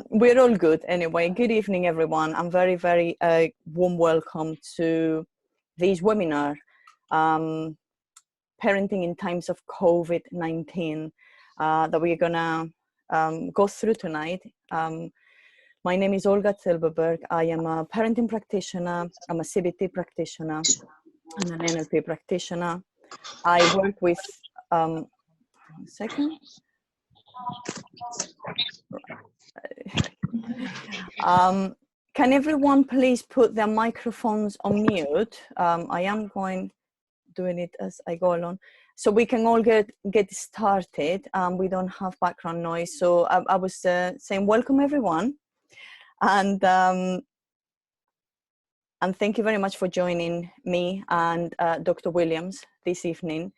We're all good anyway. Good evening, everyone. I'm very, very warm welcome to this webinar, Parenting in Times of COVID-19, that we're gonna go through tonight. My name is Olga Zilberg. I am a parenting practitioner. I'm a CBT practitioner and an NLP practitioner. I work with, one second. Can everyone please put their microphones on mute? I am doing it as I go along, so we can all get started. We don't have background noise. So I was saying welcome everyone, and thank you very much for joining me and Dr. Williams this evening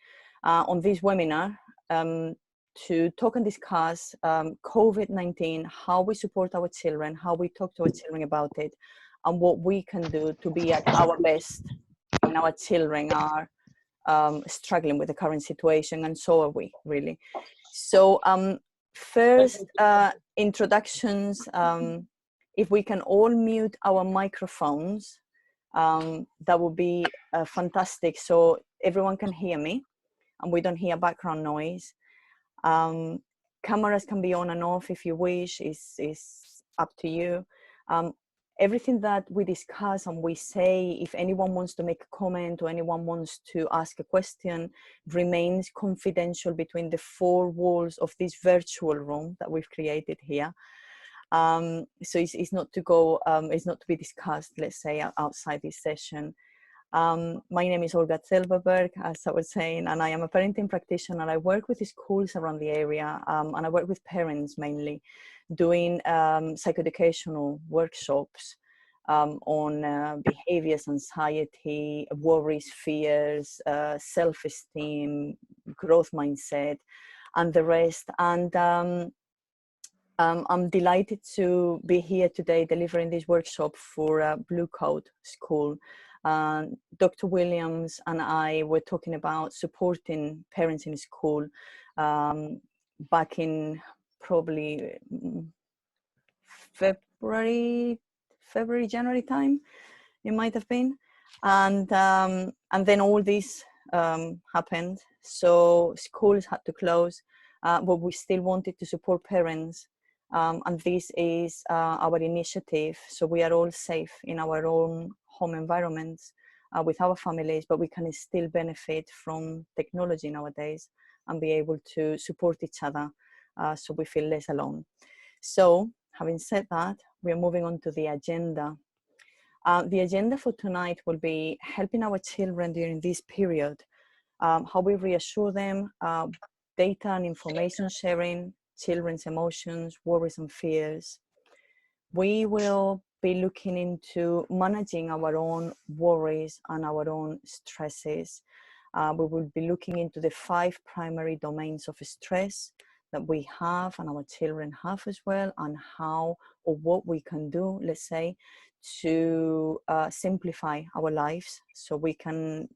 on this webinar to talk and discuss COVID-19, how we support our children, how we talk to our children about it, and what we can do to be at our best when our children are struggling with the current situation, and so are we, really. So first, introductions. If we can all mute our microphones, that would be fantastic, so everyone can hear me and we don't hear background noise. Cameras can be on and off if you wish, is up to you. Everything that we discuss and we say, if anyone wants to make a comment or anyone wants to ask a question, remains confidential between the four walls of this virtual room that we've created here. So it's not to go, it's not to be discussed, let's say, outside this session. My name is Olga Zilberg, as I was saying, and I am a parenting practitioner. I work with schools around the area, and I work with parents mainly, doing psychoeducational workshops on behaviors, anxiety, worries, fears, self-esteem, growth mindset, and the rest. And I'm delighted to be here today delivering this workshop for Blue Coat School. Dr. Williams and I were talking about supporting parents in school back in probably February, January time, it might have been. And then all this happened. So schools had to close, but we still wanted to support parents. And this is our initiative. So we are all safe in our own home environments with our families, but we can still benefit from technology nowadays and be able to support each other, so we feel less alone. So having said that, we are moving on to the agenda. The agenda for tonight will be helping our children during this period, how we reassure them, data and information sharing, children's emotions, worries and fears. We will be looking into managing our own worries and our own stresses. We will be looking into the 5 primary domains of stress that we have and our children have as well, and how or what we can do, let's say, to simplify our lives so we can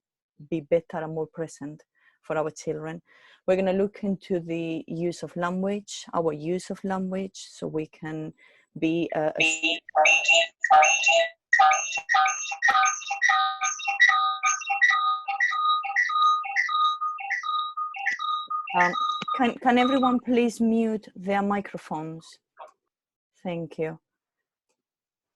be better and more present for our children. We're going to look into the use of language, our use of language, so we can be can everyone please mute their microphones? Thank you.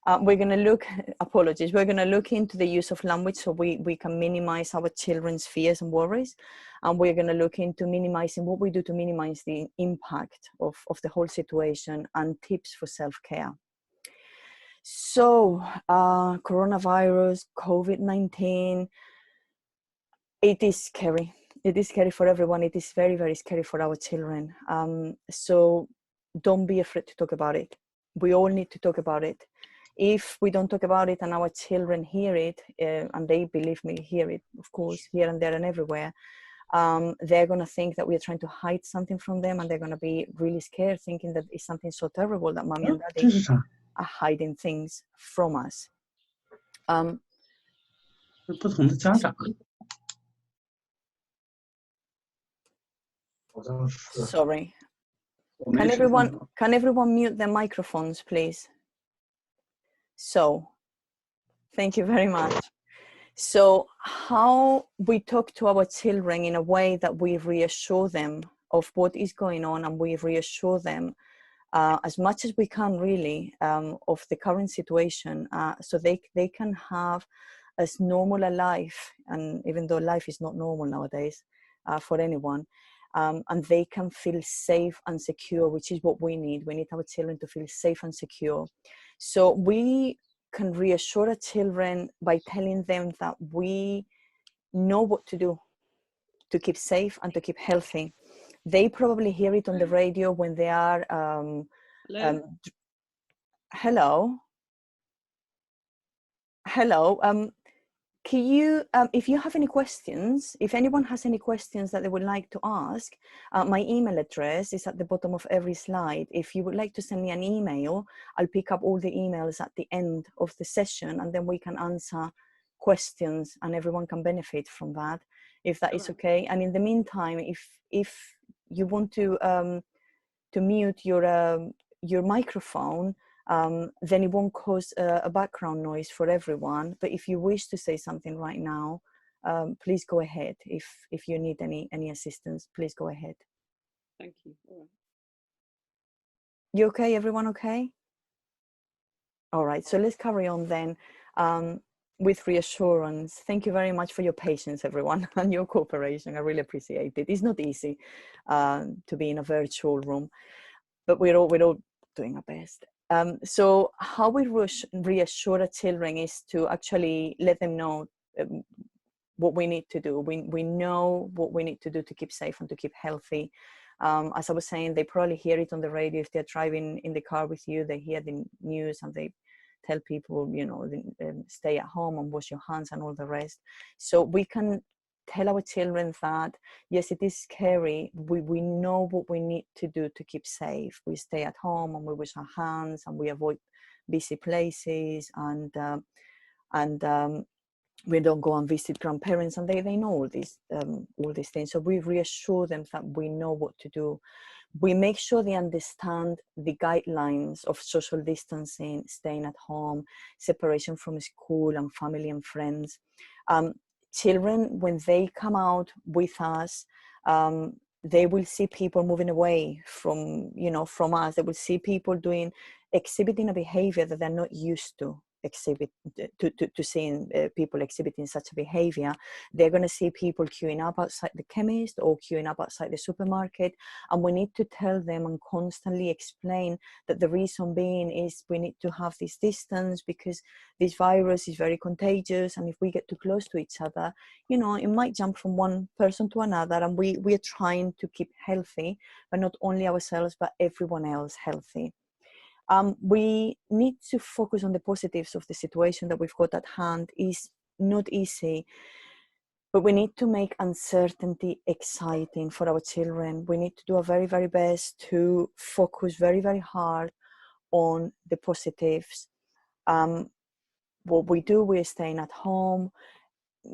We're going to look, apologies, we're going to look into the use of language so we can minimize our children's fears and worries. And we're going to look into minimizing what we do to minimize the impact of the whole situation, and tips for self-care. So coronavirus, COVID-19, it is scary. It is scary for everyone. It is very, very scary for our children. So don't be afraid to talk about it. We all need to talk about it. If we don't talk about it and our children hear it, and they, believe me, hear it, of course, here and there and everywhere, they're going to think that we're trying to hide something from them, and they're going to be really scared, thinking that it's something so terrible that mommy and daddy are hiding things from us. Sorry. Can everyone mute their microphones, please? So, thank you very much. So how we talk to our children in a way that we reassure them of what is going on, and we reassure them as much as we can, really, of the current situation, so they can have as normal a life, and even though life is not normal nowadays for anyone, and they can feel safe and secure, which is what we need. We need our children to feel safe and secure. So we can reassure our children by telling them that we know what to do to keep safe and to keep healthy. They probably hear it on the radio when they are hello. Can you, if you have any questions, if anyone has any questions that they would like to ask, my email address is at the bottom of every slide. If you would like to send me an email, I'll pick up all the emails at the end of the session, and then we can answer questions and everyone can benefit from that, if that is okay. And in the meantime, if you want to mute your microphone, then it won't cause a background noise for everyone. But if you wish to say something right now, please go ahead. If you need any assistance, please go ahead. Thank you. All right. You okay? Everyone okay? All right, so let's carry on then with reassurance. Thank you very much for your patience, everyone, and your cooperation. I really appreciate it. It's not easy to be in a virtual room, but we're all doing our best. So how we reassure our children is to actually let them know what we need to do. We know what we need to do to keep safe and to keep healthy. As I was saying, they probably hear it on the radio. If they're driving in the car with you, they hear the news and they tell people, stay at home and wash your hands and all the rest. So we can tell our children that, yes, it is scary. We know what we need to do to keep safe. We stay at home and we wash our hands and we avoid busy places, and we don't go and visit grandparents, and they know all these things. So we reassure them that we know what to do. We make sure they understand the guidelines of social distancing, staying at home, separation from school and family and friends. Children, when they come out with us, they will see people moving away from us. They will see people exhibiting a behavior that they're not used to seeing people exhibiting such a behavior. They're going to see people queuing up outside the chemist or queuing up outside the supermarket, and we need to tell them and constantly explain that the reason being is we need to have this distance because this virus is very contagious, and if we get too close to each other, it might jump from one person to another, and we're trying to keep healthy, but not only ourselves but everyone else healthy. We need to focus on the positives of the situation that we've got at hand. Is not easy, but we need to make uncertainty exciting for our children. We need to do our very, very best to focus very, very hard on the positives. What we do, we're staying at home.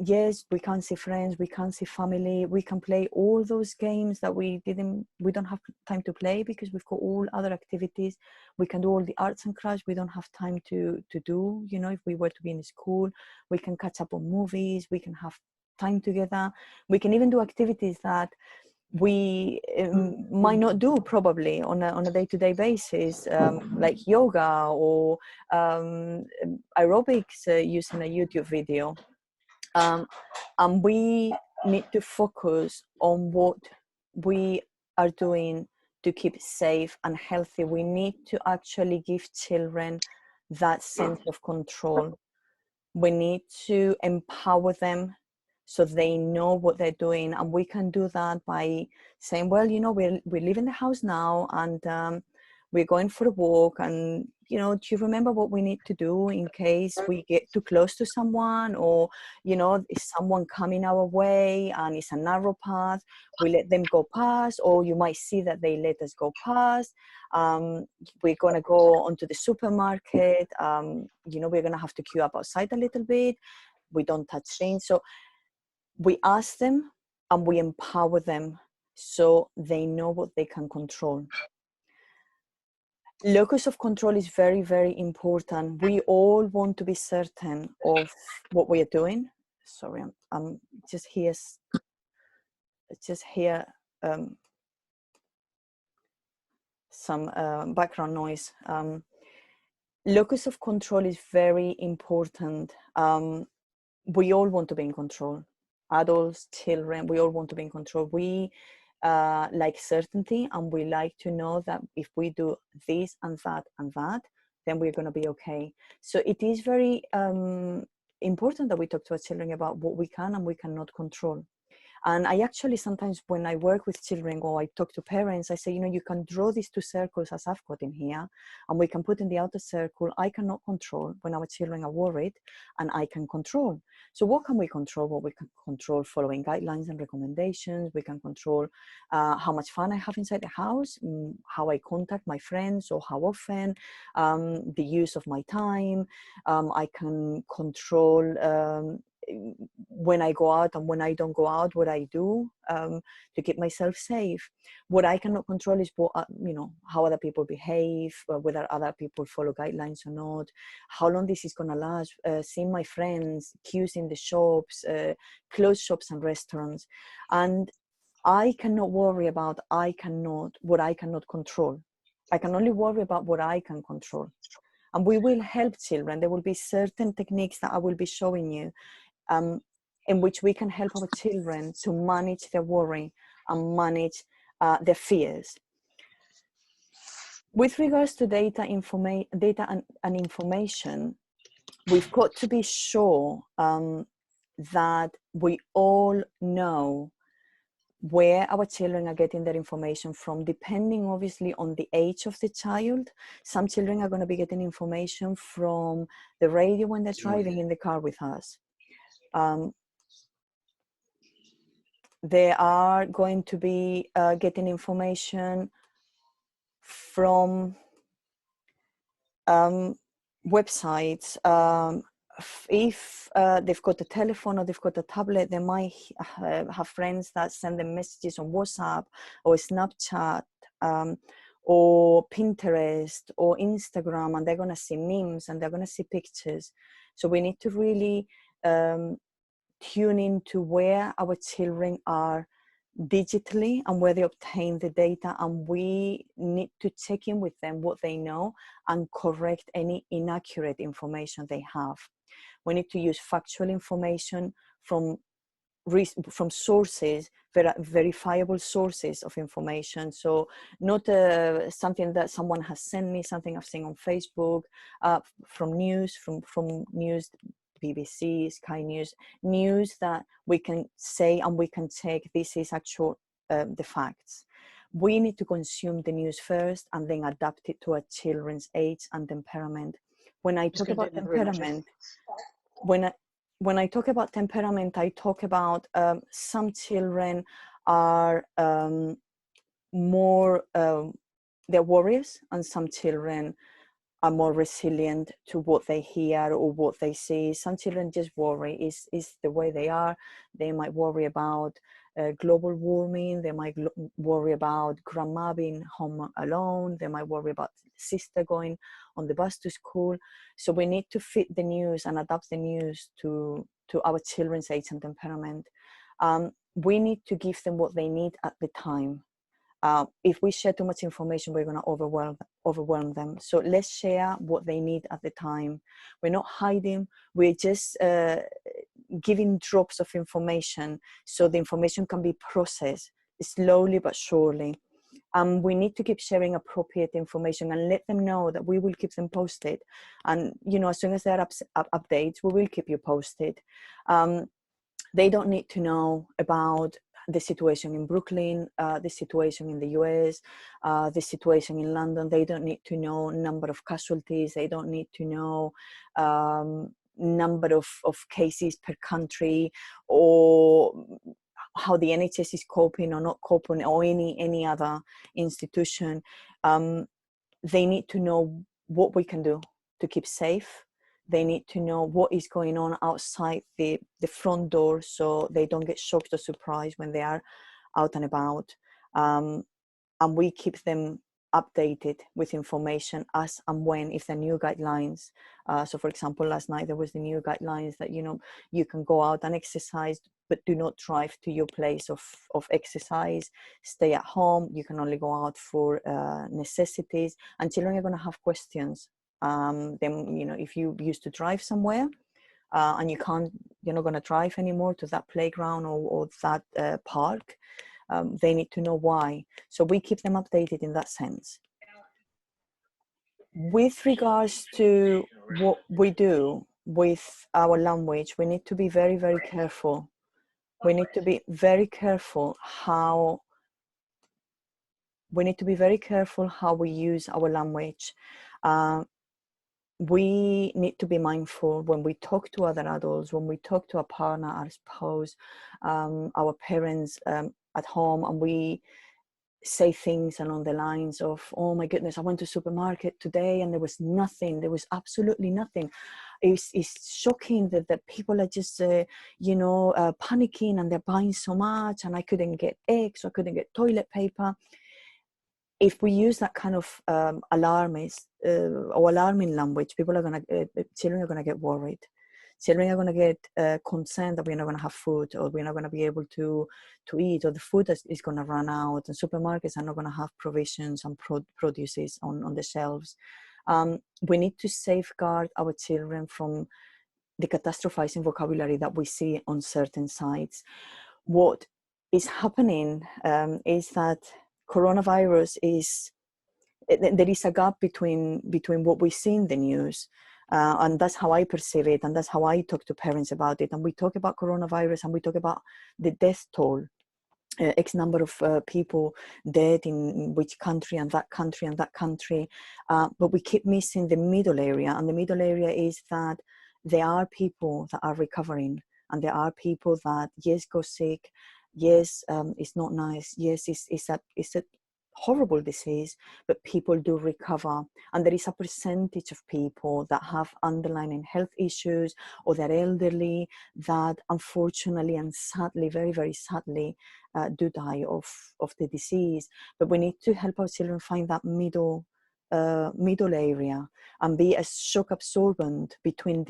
Yes, we can't see friends, we can't see family, we can play all those games that we don't have time to play because we've got all other activities. We can do all the arts and crafts we don't have time to do. If we were to be in school, we can catch up on movies, we can have time together. We can even do activities that we might not do probably on a day-to-day basis, like yoga or aerobics using a YouTube video. And we need to focus on what we are doing to keep safe and healthy. We need to actually give children that sense of control. We need to empower them so they know what they're doing, and we can do that by saying, well, we live in the house now, and we're going for a walk, and do you remember what we need to do in case we get too close to someone, or is someone coming our way and it's a narrow path, we let them go past, or you might see that they let us go past. We're going to go onto the supermarket, we're going to have to queue up outside a little bit, we don't touch things. So we ask them and we empower them so they know what they can control. Locus of control is very, very important. We all want to be certain of what we are doing. Sorry, I'm just here. Some background noise. Locus of control is very important. We all want to be in control. Adults, children, we all want to be in control. We like certainty, and we like to know that if we do this and that, then we're going to be okay. So it is very important that we talk to our children about what we can and we cannot control. And I actually sometimes, when I work with children or I talk to parents, I say, you know, you can draw these two circles as I've got in here, and we can put in the outer circle, I cannot control when our children are worried, and I can control. So what can we control? Well, we can control following guidelines and recommendations. We can control how much fun I have inside the house, how I contact my friends or how often, the use of my time. I can control when I go out and when I don't go out, what I do to keep myself safe. What I cannot control is what, you know, how other people behave, whether other people follow guidelines or not, how long this is going to last, seeing my friends, queues in the shops, closed shops and restaurants. And I cannot worry about what I cannot control. I can only worry about what I can control. And we will help children. There will be certain techniques that I will be showing you in which we can help our children to manage their worry and manage their fears. With regards to data and information, we've got to be sure that we all know where our children are getting their information from, depending obviously on the age of the child. Some children are going to be getting information from the radio when they're driving in the car with us. They are going to be getting information from websites. If they've got a telephone or they've got a tablet, they might have friends that send them messages on WhatsApp or Snapchat or Pinterest or Instagram, and they're going to see memes and they're going to see pictures. So we need to really tune into where our children are digitally and where they obtain the data, and we need to check in with them what they know and correct any inaccurate information they have. We need to use factual information from sources, verifiable sources of information. So not something that someone has sent me, something I've seen on Facebook, from news, from news, BBC, Sky News that we can say and we can check this is actual the facts. We need to consume the news first and then adapt it to our children's age and temperament. When I talk about temperament, when I talk about temperament, I talk about some children are more, they're warriors, and some children are more resilient to what they hear or what they see. Some children just worry, is the way they are. They might worry about global warming. They might worry about grandma being home alone. They might worry about sister going on the bus to school. So we need to fit the news and adapt the news to our children's age and temperament. We need to give them what they need at the time. If we share too much information, we're going to overwhelm them. So let's share what they need at the time. We're not hiding. We're just giving drops of information so the information can be processed slowly but surely. We need to keep sharing appropriate information and let them know that we will keep them posted. And, you know, as soon as there are updates, we will keep you posted. They don't need to know about the situation in Brooklyn, the situation in the US, the situation in London. They don't need to know number of casualties. They don't need to know number of cases per country, or how the NHS is coping or not coping, or any other institution. They need to know what we can do to keep safe. They need to know what is going on outside the front door, so they don't get shocked or surprised when they are out and about. And we keep them updated with information as and when, if the new guidelines. So for example, last night there was the new guidelines that, you know, you can go out and exercise, but do not drive to your place of exercise, stay at home, you can only go out for necessities, and children are going to have questions. Then, you know, if you used to drive somewhere and you're not going to drive anymore to that playground or that park, they need to know why. So we keep them updated in that sense. With regards to what we do with our language, we need to be very, very careful. We need to be very careful how we use our language. We need to be mindful when we talk to other adults, when we talk to a partner, our spouse, our parents at home, and we say things along the lines of, oh my goodness, I went to the supermarket today and there was nothing, there was absolutely nothing. It's shocking that people are just, panicking and they're buying so much, and I couldn't get eggs, I couldn't get toilet paper. If we use that kind of alarming language, children are going to get worried. Children are going to get concerned that we're not going to have food, or we're not going to be able to eat, or the food is going to run out, and supermarkets are not going to have provisions and produces on the shelves. We need to safeguard our children from the catastrophizing vocabulary that we see on certain sites. What is happening is that coronavirus there is a gap between what we see in the news, and that's how I perceive it, and that's how I talk to parents about it. And we talk about coronavirus and we talk about the death toll, X number of people dead in which country and that country and that country, but we keep missing the middle area. And the middle area is that there are people that are recovering, and there are people that, yes, go sick, yes, it's not nice, yes, it's a horrible disease, but people do recover. And there is a percentage of people that have underlying health issues, or they're elderly, that unfortunately and sadly, very, very sadly, do die of the disease. But we need to help our children find that middle area, and be a shock absorbent between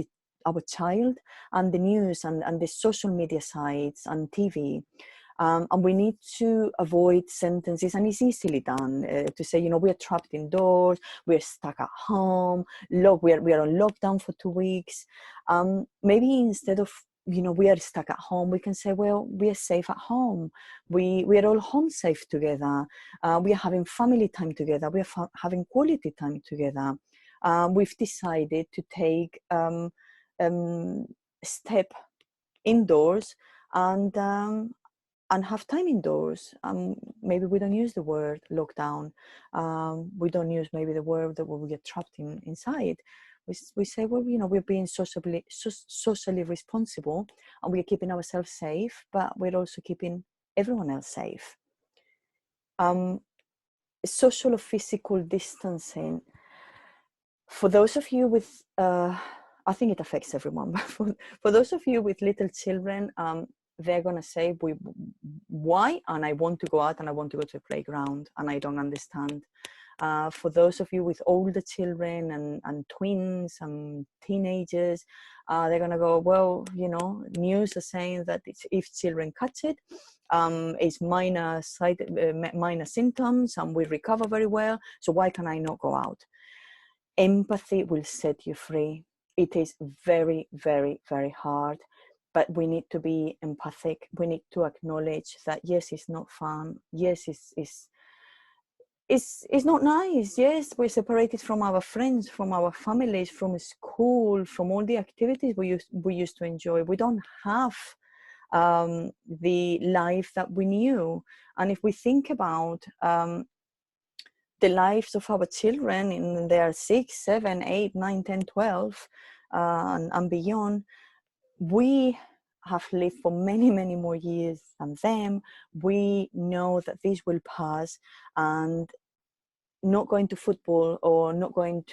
our child and the news and the social media sites and TV. And we need to avoid sentences, and it's easily done, to say, we're trapped indoors, we're stuck at home, we are on lockdown for 2 weeks. Maybe instead of, we are stuck at home, we can say, well, we are safe at home. We are all home safe together. We are having family time together. We are having quality time together. We've decided to take step indoors and have time indoors. Maybe we don't use the word lockdown. We don't use maybe the word that we get trapped inside. We say, well, we're being socially responsible, and we're keeping ourselves safe, but we're also keeping everyone else safe. Social or physical distancing. For those of you with, I think it affects everyone, but for those of you with little children, they're going to say, why? And I want to go out and I want to go to a playground, and I don't understand. For those of you with older children and twins and teenagers, they're going to go, well, news are saying that if children catch it, it's minor symptoms and we recover very well. So why can I not go out? Empathy will set you free. It is very, very, very hard. But we need to be empathic. We need to acknowledge that, yes, it's not fun. Yes, it's not nice. Yes, we're separated from our friends, from our families, from school, from all the activities we used to enjoy. We don't have the life that we knew. And if we think about the lives of our children in their 6, 7, 8, 9, 10, 12, and beyond, we have lived for many, many more years than them. We know that this will pass, and not going to football or not being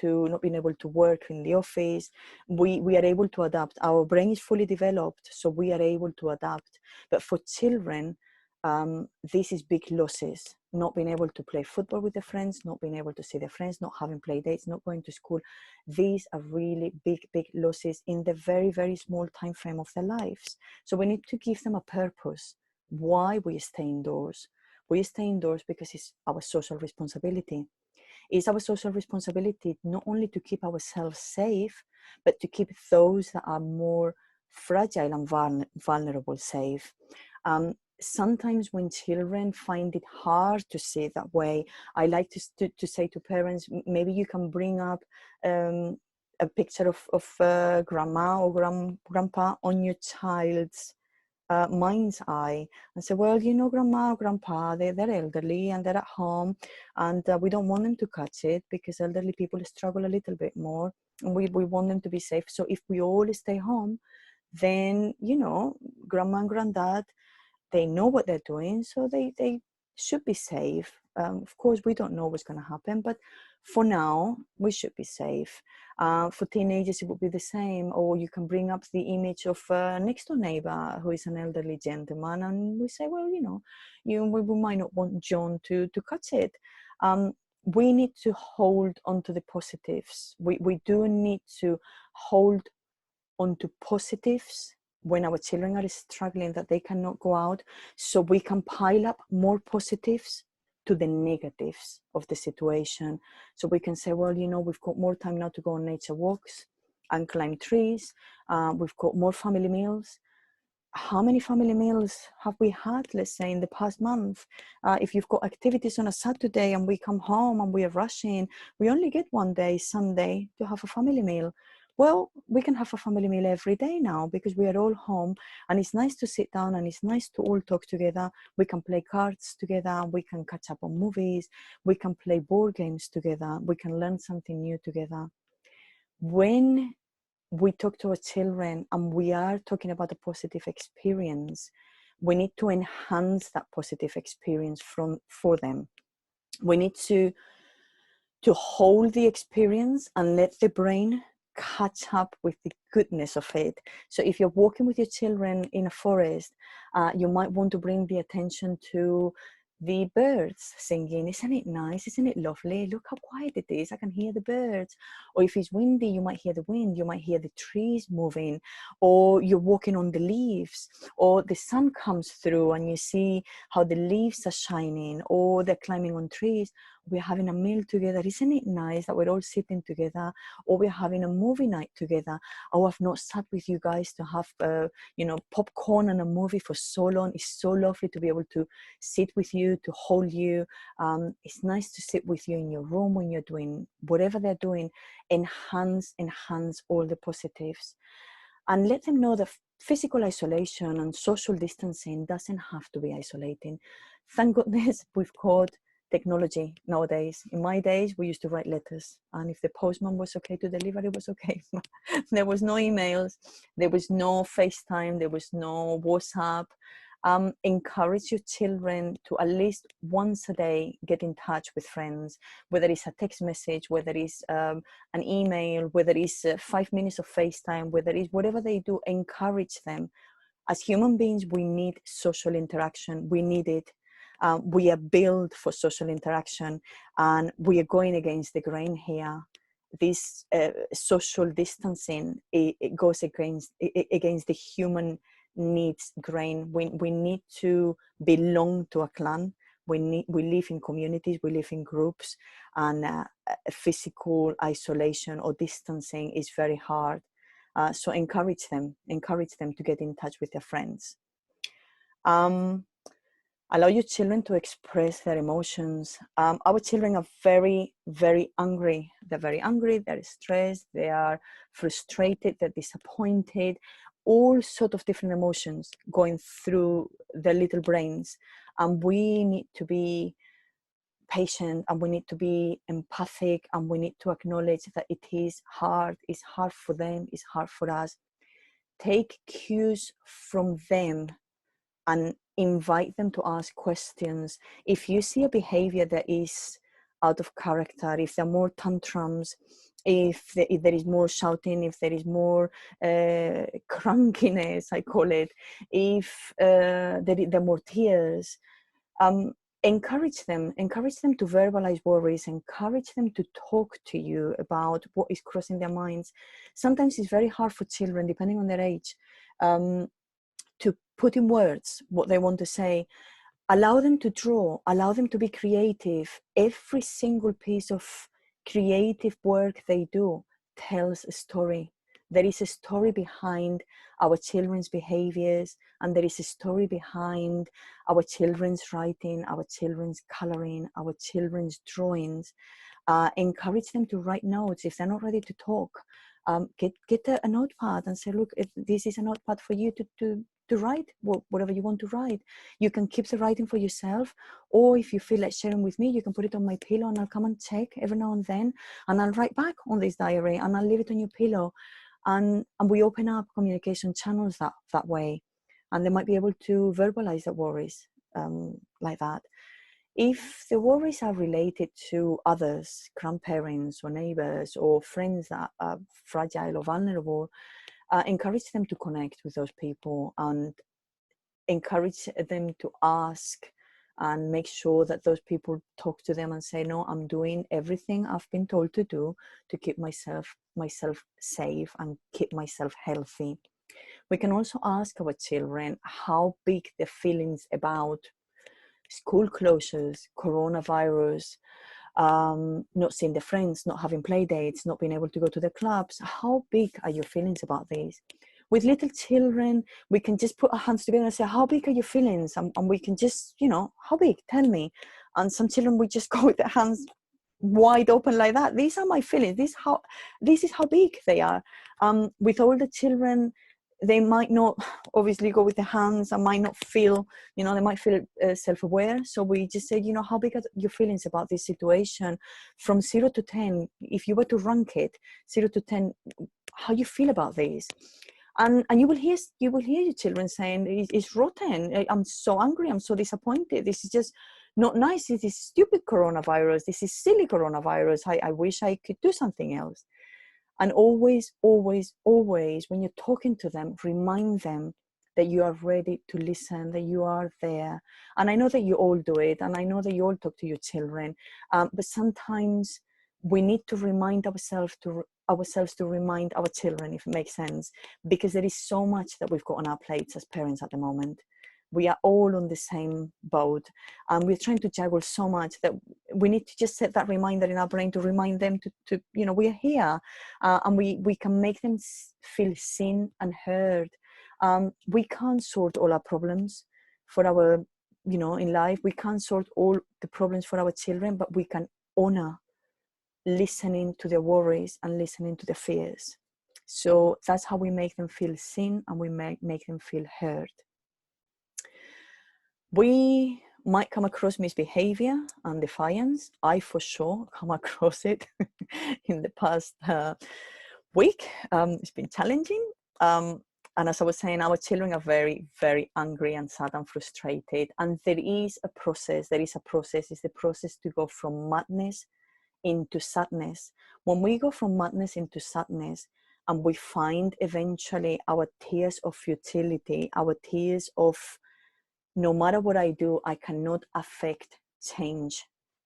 able to work in the office, we are able to adapt. Our brain is fully developed, so we are able to adapt. But for children, this is big losses. not being able to play football with their friends, not being able to see their friends, not having play dates, not going to school. These are really big, big losses in the very, very small time frame of their lives. So we need to give them a purpose. Why we stay indoors? We stay indoors because it's our social responsibility. It's our social responsibility not only to keep ourselves safe, but to keep those that are more fragile and vulnerable safe. Sometimes when children find it hard to see it that way, I like to say to parents, maybe you can bring up a picture of grandma or grandpa on your child's mind's eye and say, well, you know, grandma or grandpa, they're elderly and they're at home, and we don't want them to catch it because elderly people struggle a little bit more, and we want them to be safe. So if we all stay home, then, you know, grandma and granddad, they know what they're doing, so they should be safe. Of course, we don't know what's going to happen, but for now, we should be safe. For teenagers, it would be the same. Or you can bring up the image of a next door neighbor who is an elderly gentleman, and we say, well, you know, we might not want John to catch it. We need to hold on to the positives. We do need to hold onto positives when our children are struggling, that they cannot go out, so we can pile up more positives to the negatives of the situation. So we can say, well, you know, we've got more time now to go on nature walks and climb trees. We've got more family meals. How many family meals have we had, let's say, in the past month? If you've got activities on a Saturday and we come home and we are rushing, we only get one day, Sunday, to have a family meal. Well, we can have a family meal every day now because we are all home, and it's nice to sit down and it's nice to all talk together. We can play cards together, we can catch up on movies, we can play board games together, we can learn something new together. When we talk to our children and we are talking about a positive experience, we need to enhance that positive experience for them. We need to hold the experience and let the brain catch up with the goodness of it. So if you're walking with your children in a forest, you might want to bring the attention to the birds singing. Isn't it nice? Isn't it lovely? Look how quiet it is. I can hear the birds. Or if it's windy, you might hear the wind. You might hear the trees moving. Or you're walking on the leaves. Or the sun comes through and you see how the leaves are shining. Or they're climbing on trees. We're having a meal together. Isn't it nice that we're all sitting together? Or we're having a movie night together. Oh, I've not sat with you guys to have, popcorn and a movie for so long. It's so lovely to be able to sit with you, to hold you. It's nice to sit with you in your room when you're doing whatever they're doing. Enhance all the positives. And let them know that physical isolation and social distancing doesn't have to be isolating. Thank goodness we've got technology nowadays. In my days, we used to write letters, and if the postman was okay to deliver, it was okay. There was no emails, there was no FaceTime, there was no WhatsApp. Encourage your children to at least once a day get in touch with friends, whether it's a text message, whether it's an email, whether it's 5 minutes of FaceTime, whether it's whatever they do. Encourage them. As human beings, we need social interaction. We need it. We are built for social interaction, and we are going against the grain here. This social distancing, it goes against the human needs grain. We need to belong to a clan. We live in communities, we live in groups, and physical isolation or distancing is very hard. So encourage them to get in touch with their friends. Allow your children to express their emotions. Our children are very, very angry. They're very angry, they're stressed, they are frustrated, they're disappointed, all sorts of different emotions going through their little brains. And we need to be patient, and we need to be empathic, and we need to acknowledge that it is hard. It's hard for them, it's hard for us. Take cues from them and invite them to ask questions. If you see a behavior that is out of character, if there are more tantrums, if there is more shouting, if there is more crankiness, I call it, if there are more tears, encourage them to verbalize worries, encourage them to talk to you about what is crossing their minds. Sometimes it's very hard for children, depending on their age, to put in words what they want to say. Allow them to draw, allow them to be creative. Every single piece of creative work they do tells a story. There is a story behind our children's behaviors, and there is a story behind our children's writing, our children's coloring, our children's drawings. Encourage them to write notes. If they're not ready to talk, get a notepad and say, look, this is a notepad for you to write whatever you want to write. You can keep the writing for yourself, or if you feel like sharing with me, you can put it on my pillow and I'll come and check every now and then, and I'll write back on this diary and I'll leave it on your pillow. And we open up communication channels that way, and they might be able to verbalize their worries like that. If the worries are related to others, grandparents or neighbors or friends that are fragile or vulnerable, encourage them to connect with those people and encourage them to ask and make sure that those people talk to them and say, no, I'm doing everything I've been told to do to keep myself safe and keep myself healthy. We can also ask our children how big their feelings about school closures, coronavirus, not seeing their friends, not having play dates, not being able to go to the clubs. How big are your feelings about these? With little children, we can just put our hands together and say, how big are your feelings? And we can just, how big? Tell me. And some children, we just go with their hands wide open like that. These are my feelings. This is how big they are. With older children, they might not obviously go with the hands and might not feel, they might feel self-aware. So we just say, how big are your feelings about this situation? From 0 to 10, if you were to rank it, 0 to 10, how you feel about this? And you will hear your children saying, it's rotten. I'm so angry. I'm so disappointed. This is just not nice. This is stupid coronavirus. This is silly coronavirus. I wish I could do something else. And always, always, always, when you're talking to them, remind them that you are ready to listen, that you are there. And I know that you all do it, and I know that you all talk to your children, but sometimes we need to remind ourselves to remind our children, if it makes sense, because there is so much that we've got on our plates as parents at the moment. We are all on the same boat, and we're trying to juggle so much that we need to just set that reminder in our brain to remind them to we are here, and we can make them feel seen and heard. We can't sort all our problems for our, in life. We can't sort all the problems for our children, but we can honor listening to their worries and listening to their fears. So that's how we make them feel seen, and we make them feel heard. We might come across misbehavior and defiance. I for sure come across it in the past week. It's been challenging. And as I was saying, our children are very, very angry and sad and frustrated. And there is a process. It's the process to go from madness into sadness. When we go from madness into sadness, and we find eventually our tears of futility, our tears of, no matter what I do, I cannot affect change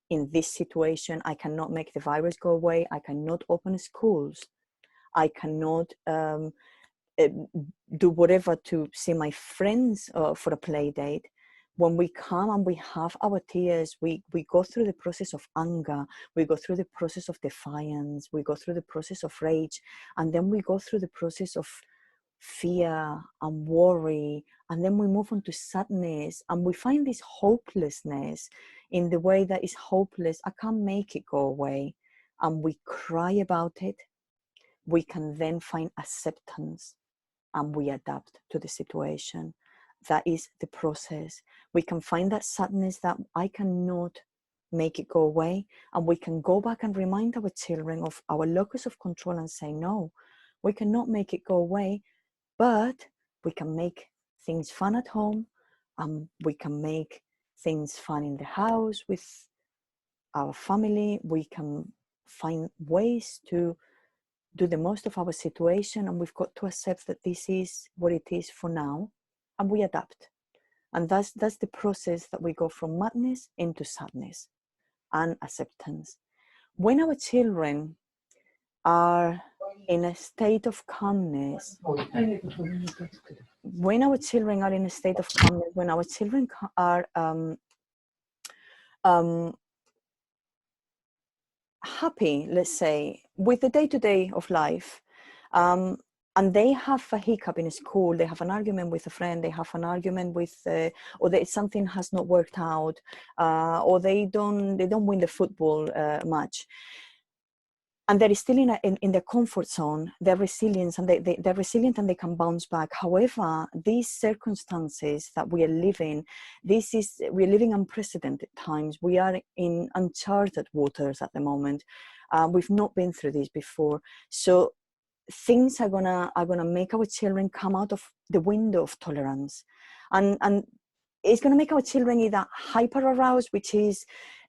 in this situation. I cannot make the virus go away. I cannot open schools. I cannot do whatever to see my friends for a play date. When we come and we have our tears, we go through the process of anger, we go through the process of defiance, we go through the process of rage, and then we go through the process of fear and worry, and then we move on to sadness, and we find this hopelessness in the way that is hopeless. I can't make it go away, and we cry about it. We can then find acceptance, and we adapt to the situation. That is the process. We can find that sadness that I cannot make it go away, and we can go back and remind our children of our locus of control and say, no, we cannot make it go away, but we can make things fun at home, and we can make things fun in the house with our family. We can find ways to do the most of our situation, and we've got to accept that this is what it is for now, and we adapt. And that's the process that we go from madness into sadness and acceptance. When our children are in a state of calmness, when our children are in a state of calmness, when our children are happy, let's say, with the day-to-day of life, and they have a hiccup in school, they have an argument with a friend, they have an argument with, or something has not worked out, or they don't win the football match, and they're still in their comfort zone, they're resilient, and they're resilient and they can bounce back. However, these circumstances that we are living, we're living unprecedented times. We are in uncharted waters at the moment. We've not been through this before. So things are gonna make our children come out of the window of tolerance. And it's gonna make our children either hyper aroused, which is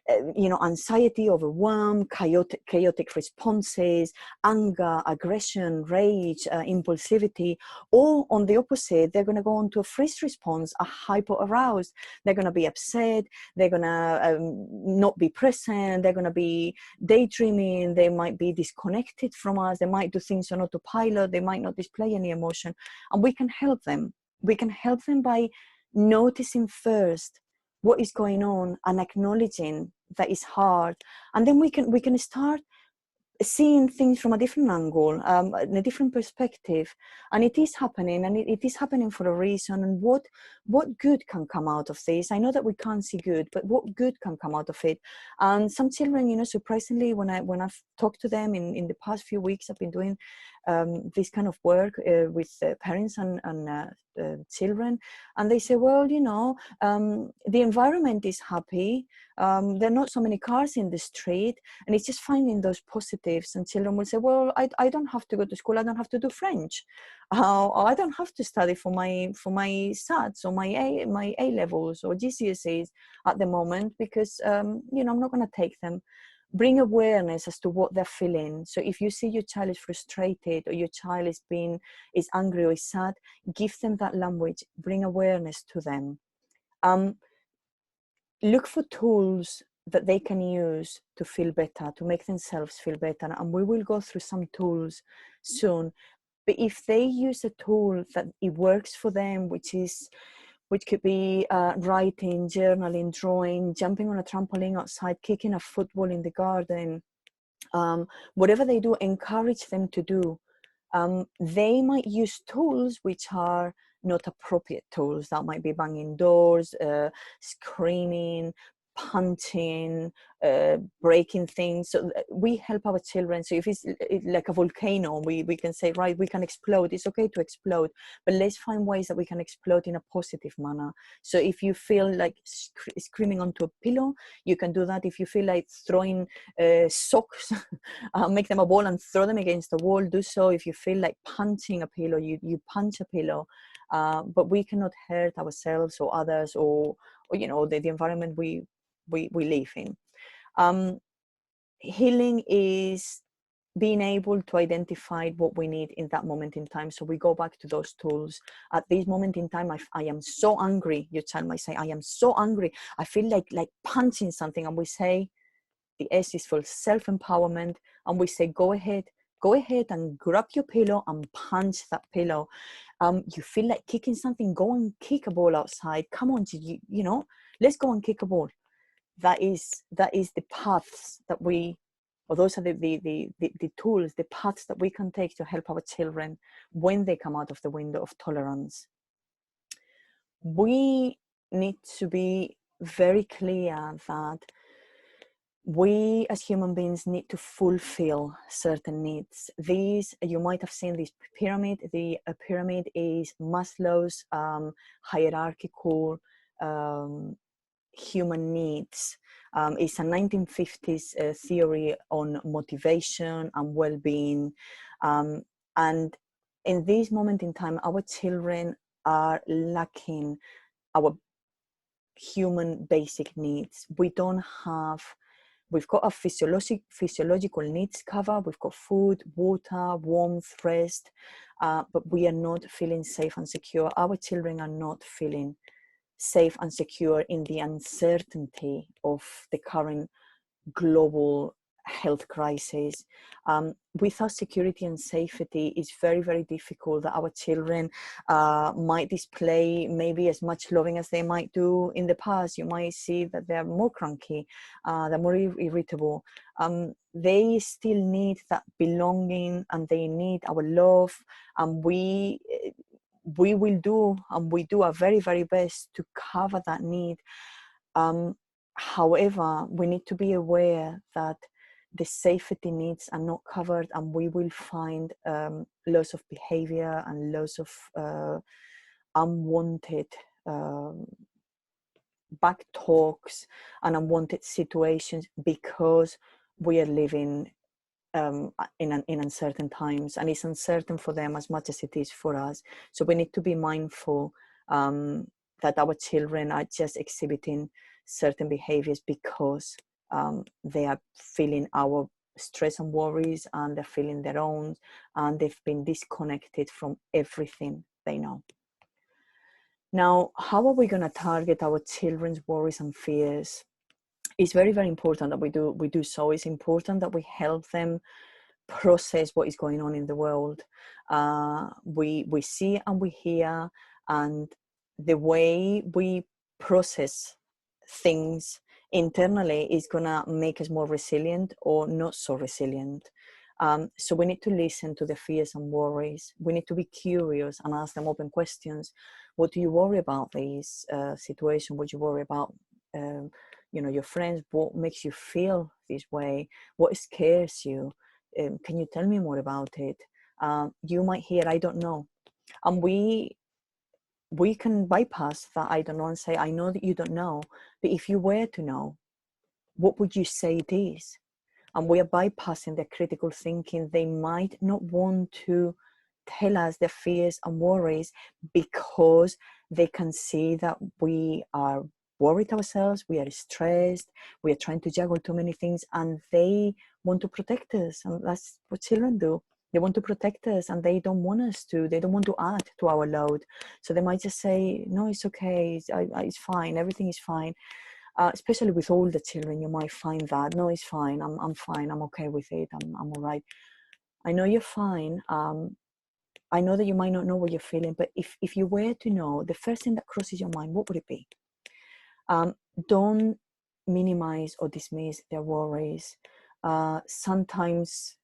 anxiety, overwhelm, chaotic responses, anger, aggression, rage, impulsivity, or on the opposite, they're going to go into a freeze response, a hyper aroused. They're going to be upset, they're going to not be present, they're going to be daydreaming, they might be disconnected from us, they might do things on autopilot, they might not display any emotion, and we can help them. We can help them by noticing first what is going on and acknowledging that it's hard, and then we can start seeing things from a different angle, in a different perspective, and it is happening, and it is happening for a reason. And what good can come out of this? I know that we can't see good, but what good can come out of it? And some children, surprisingly, when I've talked to them in the past few weeks, I've been doing this kind of work with parents and children, and they say, well, the environment is happy, there are not so many cars in the street, and it's just finding those positives. And children will say, well, I don't have to go to school, I don't have to do French, or I don't have to study for my SATs or my A levels or GCSEs at the moment, because I'm not going to take them. Bring awareness as to what they're feeling. So if you see your child is frustrated, or your child is angry or is sad, give them that language. Bring awareness to them. Look for tools that they can use to feel better, to make themselves feel better. And we will go through some tools soon. But if they use a tool that it works for them, which could be writing, journaling, drawing, jumping on a trampoline outside, kicking a football in the garden, whatever they do, encourage them to do. They might use tools which are not appropriate tools. That might be banging doors, screaming, punching, breaking things. So we help our children. So if it's like a volcano, we can say, right, we can explode. It's okay to explode, but let's find ways that we can explode in a positive manner. So if you feel like screaming onto a pillow, you can do that. If you feel like throwing socks, make them a ball and throw them against the wall, do so. If you feel like punching a pillow, you punch a pillow. But we cannot hurt ourselves or others, or the environment we live in. Healing is being able to identify what we need in that moment in time. So we go back to those tools. At this moment in time, I am so angry. Your child might say, I am so angry, I feel like punching something. And we say, the S is for self-empowerment, and we say, go ahead and grab your pillow and punch that pillow. You feel like kicking something, go and kick a ball outside. Come on, let's go and kick a ball. That is the paths that those are the tools, the paths that we can take to help our children when they come out of the window of tolerance. We need to be very clear that we as human beings need to fulfill certain needs. These, you might have seen this pyramid. The pyramid is Maslow's hierarchical human needs. It's a 1950s theory on motivation and well-being. And in this moment in time, our children are lacking our human basic needs. We've got a physiological needs cover. We've got food, water, warmth, rest, but we are not feeling safe and secure. Our children are not feeling safe and secure in the uncertainty of the current global health crisis. Without security and safety, it's very, very difficult that our children might display maybe as much loving as they might do in the past. You might see that they're more cranky, they're more irritable. They still need that belonging, and they need our love, and we will do, and we do our very, very best to cover that need. However, we need to be aware that the safety needs are not covered, and we will find loss of behavior and loss of unwanted back talks and unwanted situations, because we are living in uncertain times, and it's uncertain for them as much as it is for us. So we need to be mindful that our children are just exhibiting certain behaviors because they are feeling our stress and worries, and they're feeling their own, and they've been disconnected from everything they know. Now, how are we going to target our children's worries and fears? It's very, very important that we do so. It's important that we help them process what is going on in the world. We see and we hear, and the way we process things internally is gonna make us more resilient or not so resilient. So we need to listen to the fears and worries. We need to be curious and ask them open questions. What do you worry about this situation? What do you worry about your friends? What makes you feel this way? What scares you? Can you tell me more about it? You might hear, I don't know. And we can bypass that I don't know and say, I know that you don't know, but if you were to know, what would you say it is? And we are bypassing their critical thinking. They might not want to tell us their fears and worries because they can see that we are worried ourselves, we are stressed, we are trying to juggle too many things, and they want to protect us. And that's what children do. They want to protect us, and they don't want us to. They don't want to add to our load. So they might just say, no, it's okay, it's fine, everything is fine. Especially with older children, you might find that, no, it's fine, I'm fine, I'm okay with it, I'm all right. I know you're fine. I know that you might not know what you're feeling, but if you were to know, the first thing that crosses your mind, what would it be? Don't minimize or dismiss their worries. Sometimes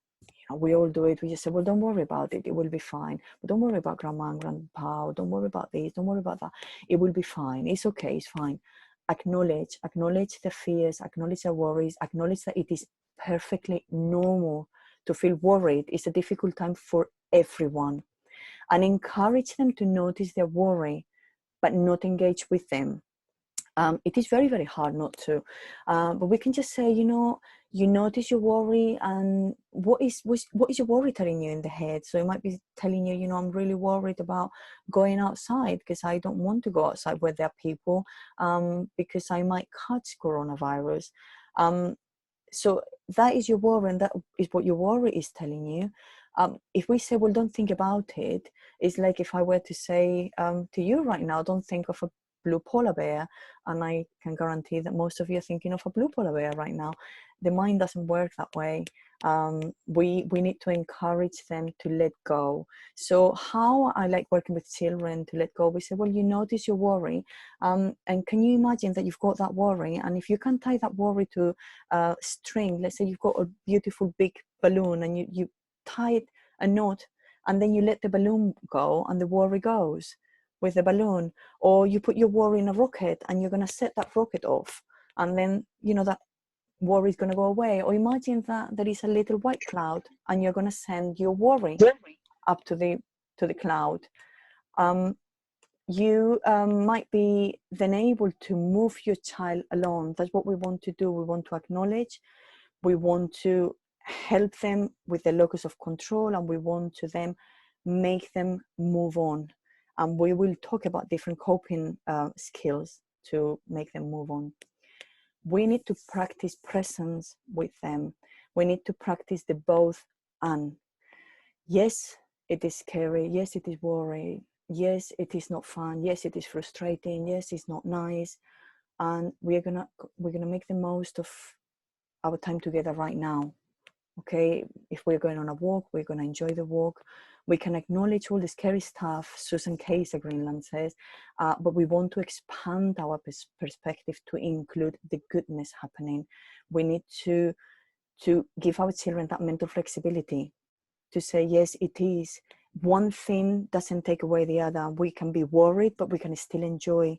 we all do it. We just say, well, don't worry about it, it will be fine. But don't worry about grandma and grandpa, don't worry about this, don't worry about that, it will be fine, it's okay, it's fine. Acknowledge the fears, acknowledge the worries, acknowledge that it is perfectly normal to feel worried. It's a difficult time for everyone. And encourage them to notice their worry, but not engage with them. It is very, very hard not to. But we can just say, you notice your worry, and what is your worry telling you in the head? So it might be telling you, I'm really worried about going outside because I don't want to go outside where there are people, because I might catch coronavirus. So that is your worry, and that is what your worry is telling you. If we say, well, don't think about it, it's like if I were to say to you right now, don't think of a blue polar bear, and I can guarantee that most of you are thinking of a blue polar bear right now. The mind doesn't work that way. We need to encourage them to let go. So how I like working with children to let go, we say, well, you notice your worry, and can you imagine that you've got that worry, and if you can tie that worry to a string, let's say you've got a beautiful big balloon, and you tie it a knot, and then you let the balloon go, and the worry goes with the balloon. Or you put your worry in a rocket, and you're going to set that rocket off, and then that worry is going to go away. Or imagine that there is a little white cloud, and you're going to send your worry up to the cloud. You might be then able to move your child along. That's what we want to do. We want to acknowledge, we want to help them with the locus of control, and we want to then make them move on. And we will talk about different coping skills to make them move on. We need to practice presence with them. We need to practice the both and. Yes, it is scary. Yes, it is worry. yes, it is not fun. Yes, it is frustrating. Yes, it's not nice. And we're gonna make the most of our time together right now. Okay, if we're going on a walk, we're gonna enjoy the walk. We can acknowledge all the scary stuff, Susan Kaiser Greenland says, but we want to expand our perspective to include the goodness happening. We need to give our children that mental flexibility to say, yes, it is. One thing doesn't take away the other. We can be worried, but we can still enjoy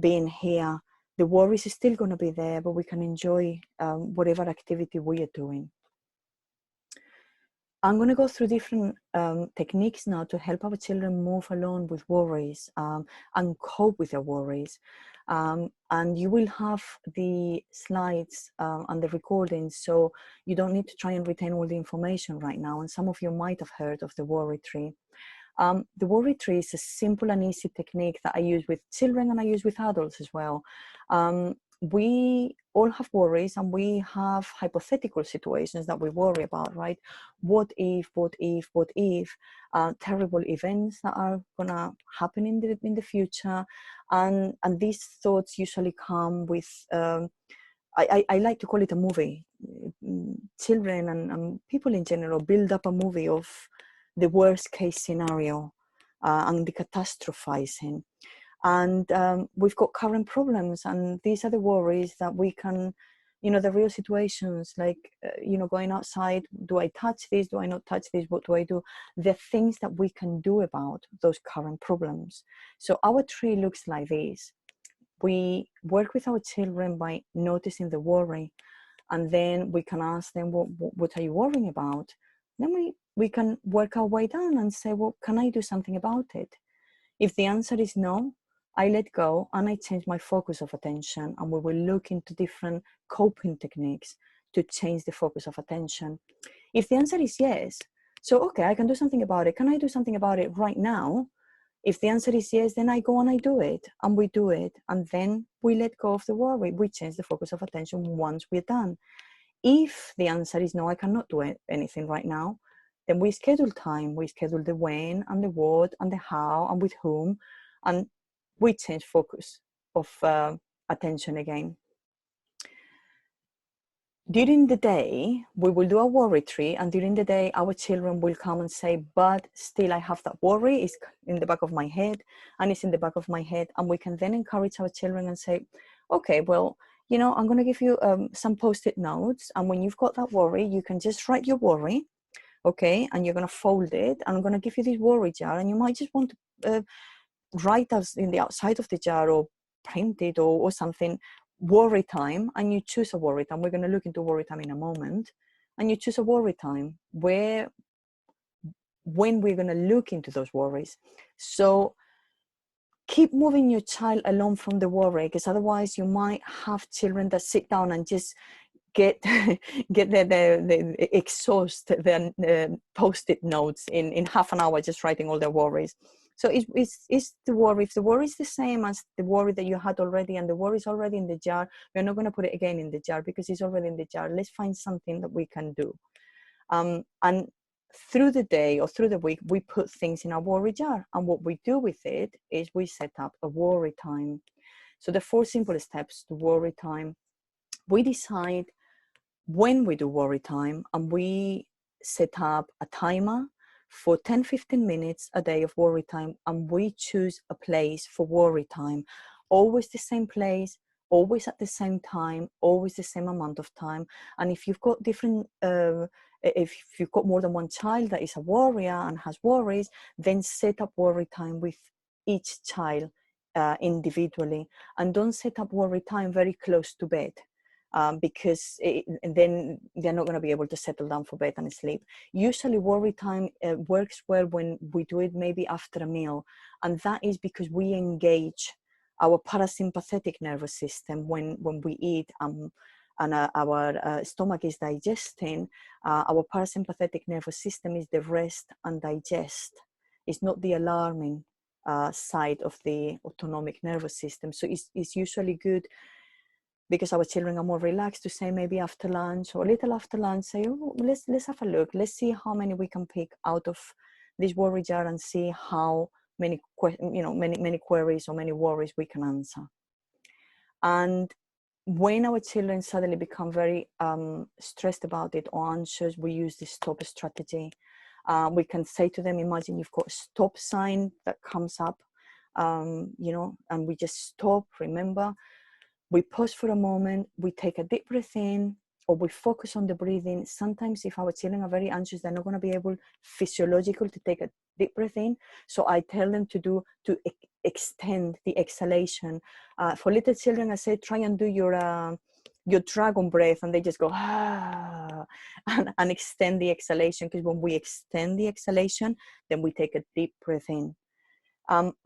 being here. The worries is still going to be there, but we can enjoy whatever activity we are doing. I'm going to go through different techniques now to help our children move along with worries and cope with their worries. And you will have the slides and the recordings, so you don't need to try and retain all the information right now. And some of you might have heard of the worry tree. The worry tree is a simple and easy technique that I use with children and I use with adults as well. We all have worries and we have hypothetical situations that we worry about, right? What if, terrible events that are gonna happen in the future. And these thoughts usually come with, I like to call it a movie. Children and people in general build up a movie of the worst case scenario and the catastrophizing. And we've got current problems, and these are the worries that we can, the real situations, like, going outside, do I touch this, do I not touch this, what do I do? The things that we can do about those current problems. So our tree looks like this. We work with our children by noticing the worry, and then we can ask them, what are you worrying about? Then we can work our way down and say, well, can I do something about it? If the answer is no, I let go and I change my focus of attention, and we will look into different coping techniques to change the focus of attention. If the answer is yes, so okay, I can do something about it. Can I do something about it right now? If the answer is yes, then I go and I do it, and we do it, and then we let go of the worry. We change the focus of attention once we're done. If the answer is no, I cannot do anything right now, then we schedule time. We schedule the when and the what and the how and with whom, and we change focus of attention again. During the day, we will do a worry tree, and during the day, our children will come and say, but still I have that worry, it's in the back of my head, and it's in the back of my head. And we can then encourage our children and say, okay, well, I'm going to give you some post-it notes, and when you've got that worry, you can just write your worry, okay, and you're going to fold it, and I'm going to give you this worry jar, and you might just want to write us in the outside of the jar or print it or something, worry time, and you choose a worry time. We're going to look into worry time in a moment, and you choose a worry time when we're going to look into those worries. So keep moving your child along from the worry, because otherwise you might have children that sit down and just get the exhaust the post-it notes in half an hour, just writing all their worries. So it's the worry. If the worry is the same as the worry that you had already, and the worry is already in the jar, we're not going to put it again in the jar because it's already in the jar. Let's find something that we can do. And through the day or through the week, we put things in our worry jar. And what we do with it is we set up a worry time. So the 4 simple steps to worry time. We decide when we do worry time, and we set up a timer for 10-15 minutes a day of worry time, and we choose a place for worry time. Always the same place, always at the same time, always the same amount of time. And if you've got different if you've got more than one child that is a worrier and has worries, then set up worry time with each child individually, and don't set up worry time very close to bed. Because then they're not going to be able to settle down for bed and sleep. Usually worry time works well when we do it maybe after a meal, and that is because we engage our parasympathetic nervous system when we eat, and our stomach is digesting. Our parasympathetic nervous system is the rest and digest. It's not the alarming side of the autonomic nervous system. So it's usually good, because our children are more relaxed, to say maybe after lunch or a little after lunch, say, oh, let's have a look. Let's see how many we can pick out of this worry jar and see how many queries or many worries we can answer. And when our children suddenly become very stressed about it or anxious, we use the stop strategy. We can say to them, imagine you've got a stop sign that comes up, and we just stop. Remember, we pause for a moment, we take a deep breath in, or we focus on the breathing. Sometimes if our children are very anxious, they're not going to be able physiological to take a deep breath in. So I tell them to extend the exhalation. For little children, I say, try and do your dragon breath, and they just go, and extend the exhalation, because when we extend the exhalation, then we take a deep breath in.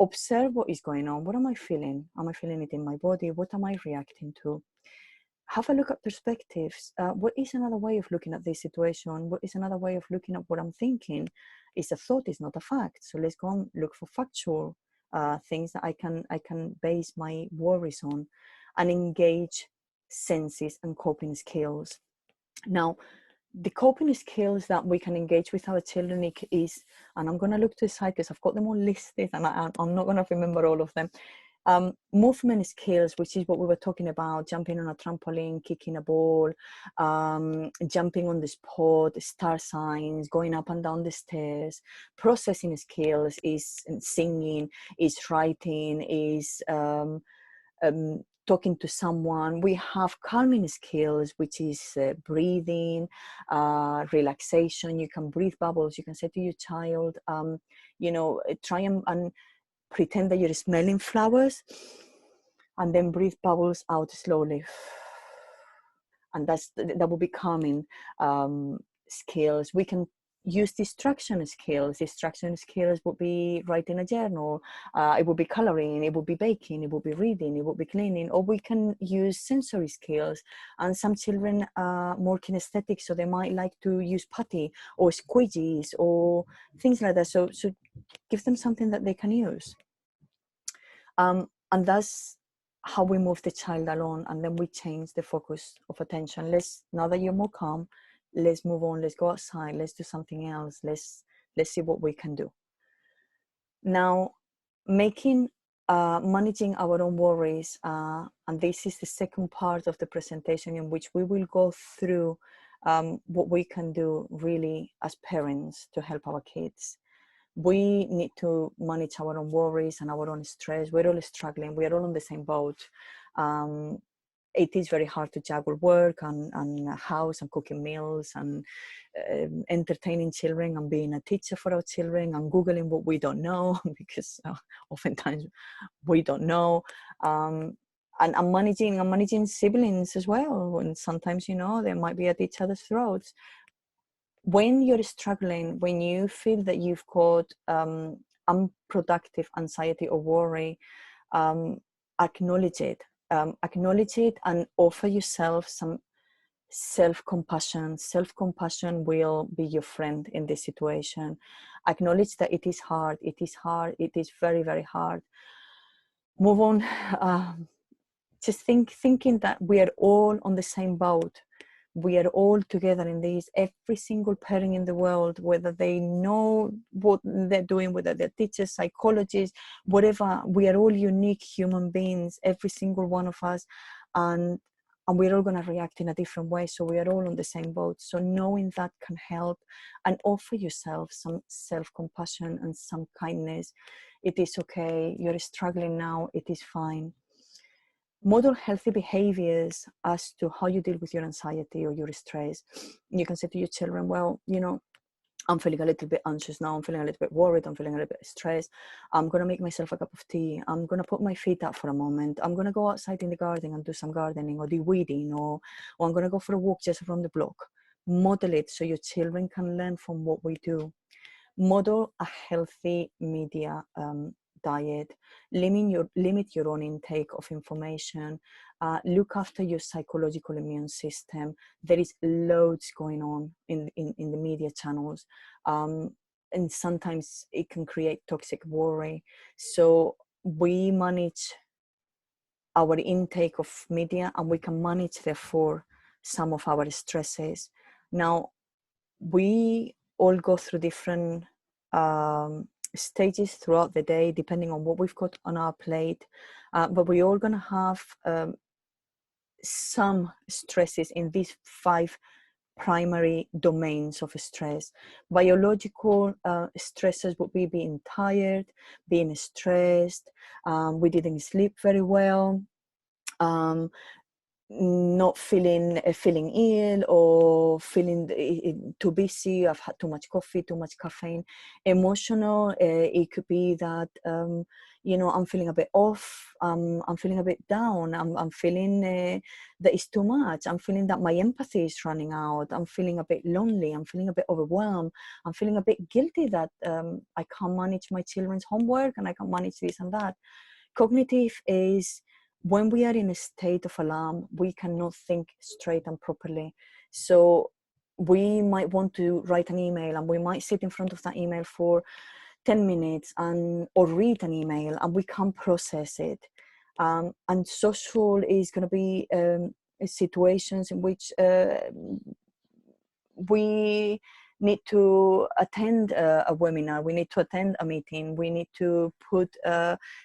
Observe what is going on. What am I feeling? Am I feeling it in my body? What am I reacting to? Have a look at perspectives. What is another way of looking at this situation? What is another way of looking at what I'm thinking? It's a thought, it's not a fact. So let's go and look for factual things that I can base my worries on, and engage senses and coping skills. Now, the coping skills that we can engage with our children is, and I'm going to look to the side because I've got them all listed and I'm not going to remember all of them. Movement skills, which is what we were talking about, jumping on a trampoline, kicking a ball, jumping on the spot, star signs, going up and down the stairs. Processing skills is singing, is writing, is talking to someone. We have calming skills, which is breathing, relaxation. You can breathe bubbles. You can say to your child, try and pretend that you're smelling flowers, and then breathe bubbles out slowly. And that will be calming skills. We can use distraction skills. Distraction skills would be writing a journal, it would be coloring, it would be baking, it would be reading, it would be cleaning, or we can use sensory skills. And some children are more kinesthetic, so they might like to use putty or squeegees or things like that. So give them something that they can use. And that's how we move the child along, and then we change the focus of attention. Now that you're more calm, let's move on, let's go outside, let's do something else, let's see what we can do. Now, managing our own worries, and this is the second part of the presentation, in which we will go through what we can do really as parents to help our kids. We need to manage our own worries and our own stress. We're all struggling. We are all on the same boat. It is very hard to juggle work and house and cooking meals and entertaining children and being a teacher for our children and Googling what we don't know, because oftentimes we don't know. And managing siblings as well. And sometimes, they might be at each other's throats. When you're struggling, when you feel that you've got unproductive anxiety or worry, acknowledge it. Acknowledge it and offer yourself some self-compassion. Self-compassion will be your friend in this situation. Acknowledge that it is hard. It is hard. It is very, very hard. Move on. Just thinking that we are all on the same boat. We are all together in this. Every single parent in the world, whether they know what they're doing, whether they're teachers, psychologists, whatever, we are all unique human beings, every single one of us, and we're all going to react in a different way. So we are all on the same boat. So knowing that can help, and offer yourself some self-compassion and some kindness. It is okay. You're struggling now. It is fine. Model healthy behaviors as to how you deal with your anxiety or your stress. You can say to your children, well, I'm feeling a little bit anxious now. I'm feeling a little bit worried. I'm feeling a little bit stressed. I'm going to make myself a cup of tea. I'm going to put my feet up for a moment. I'm going to go outside in the garden and do some gardening or do weeding, or I'm going to go for a walk just around the block. Model it so your children can learn from what we do. Model a healthy media diet. Limit your own intake of information. Look after your psychological immune system. There is loads going on in the media channels, and sometimes it can create toxic worry. So we manage our intake of media, and we can manage, therefore, some of our stresses. Now, we all go through different stages throughout the day, depending on what we've got on our plate. But we're all going to have some stresses in these 5 primary domains of stress. Biological stresses would be being tired, being stressed, we didn't sleep very well, not feeling ill, or feeling too busy, I've had too much coffee, too much caffeine. Emotional, it could be that I'm feeling a bit off, I'm feeling a bit down, I'm feeling that it's too much, I'm feeling that my empathy is running out, I'm feeling a bit lonely, I'm feeling a bit overwhelmed, I'm feeling a bit guilty that I can't manage my children's homework and I can't manage this and that. Cognitive is when we are in a state of alarm, we cannot think straight and properly. So we might want to write an email, and we might sit in front of that email for 10 minutes or read an email, and we can't process it. And social is going to be situations in which we need to attend a webinar, we need to attend a meeting, we need to put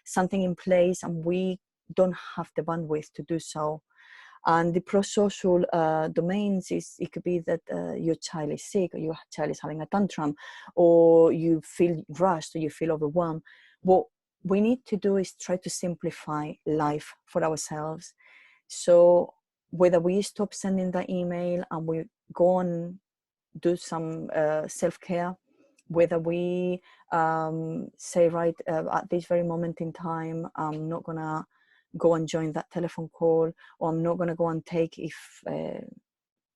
something in place, and we don't have the bandwidth to do so. And the pro-social domains it could be that your child is sick, or your child is having a tantrum, or you feel rushed, or you feel overwhelmed. What we need to do is try to simplify life for ourselves. So whether we stop sending that email and we go on do some self-care, whether we say, right, at this very moment in time, I'm not gonna go and join that telephone call, or I'm not gonna go and take if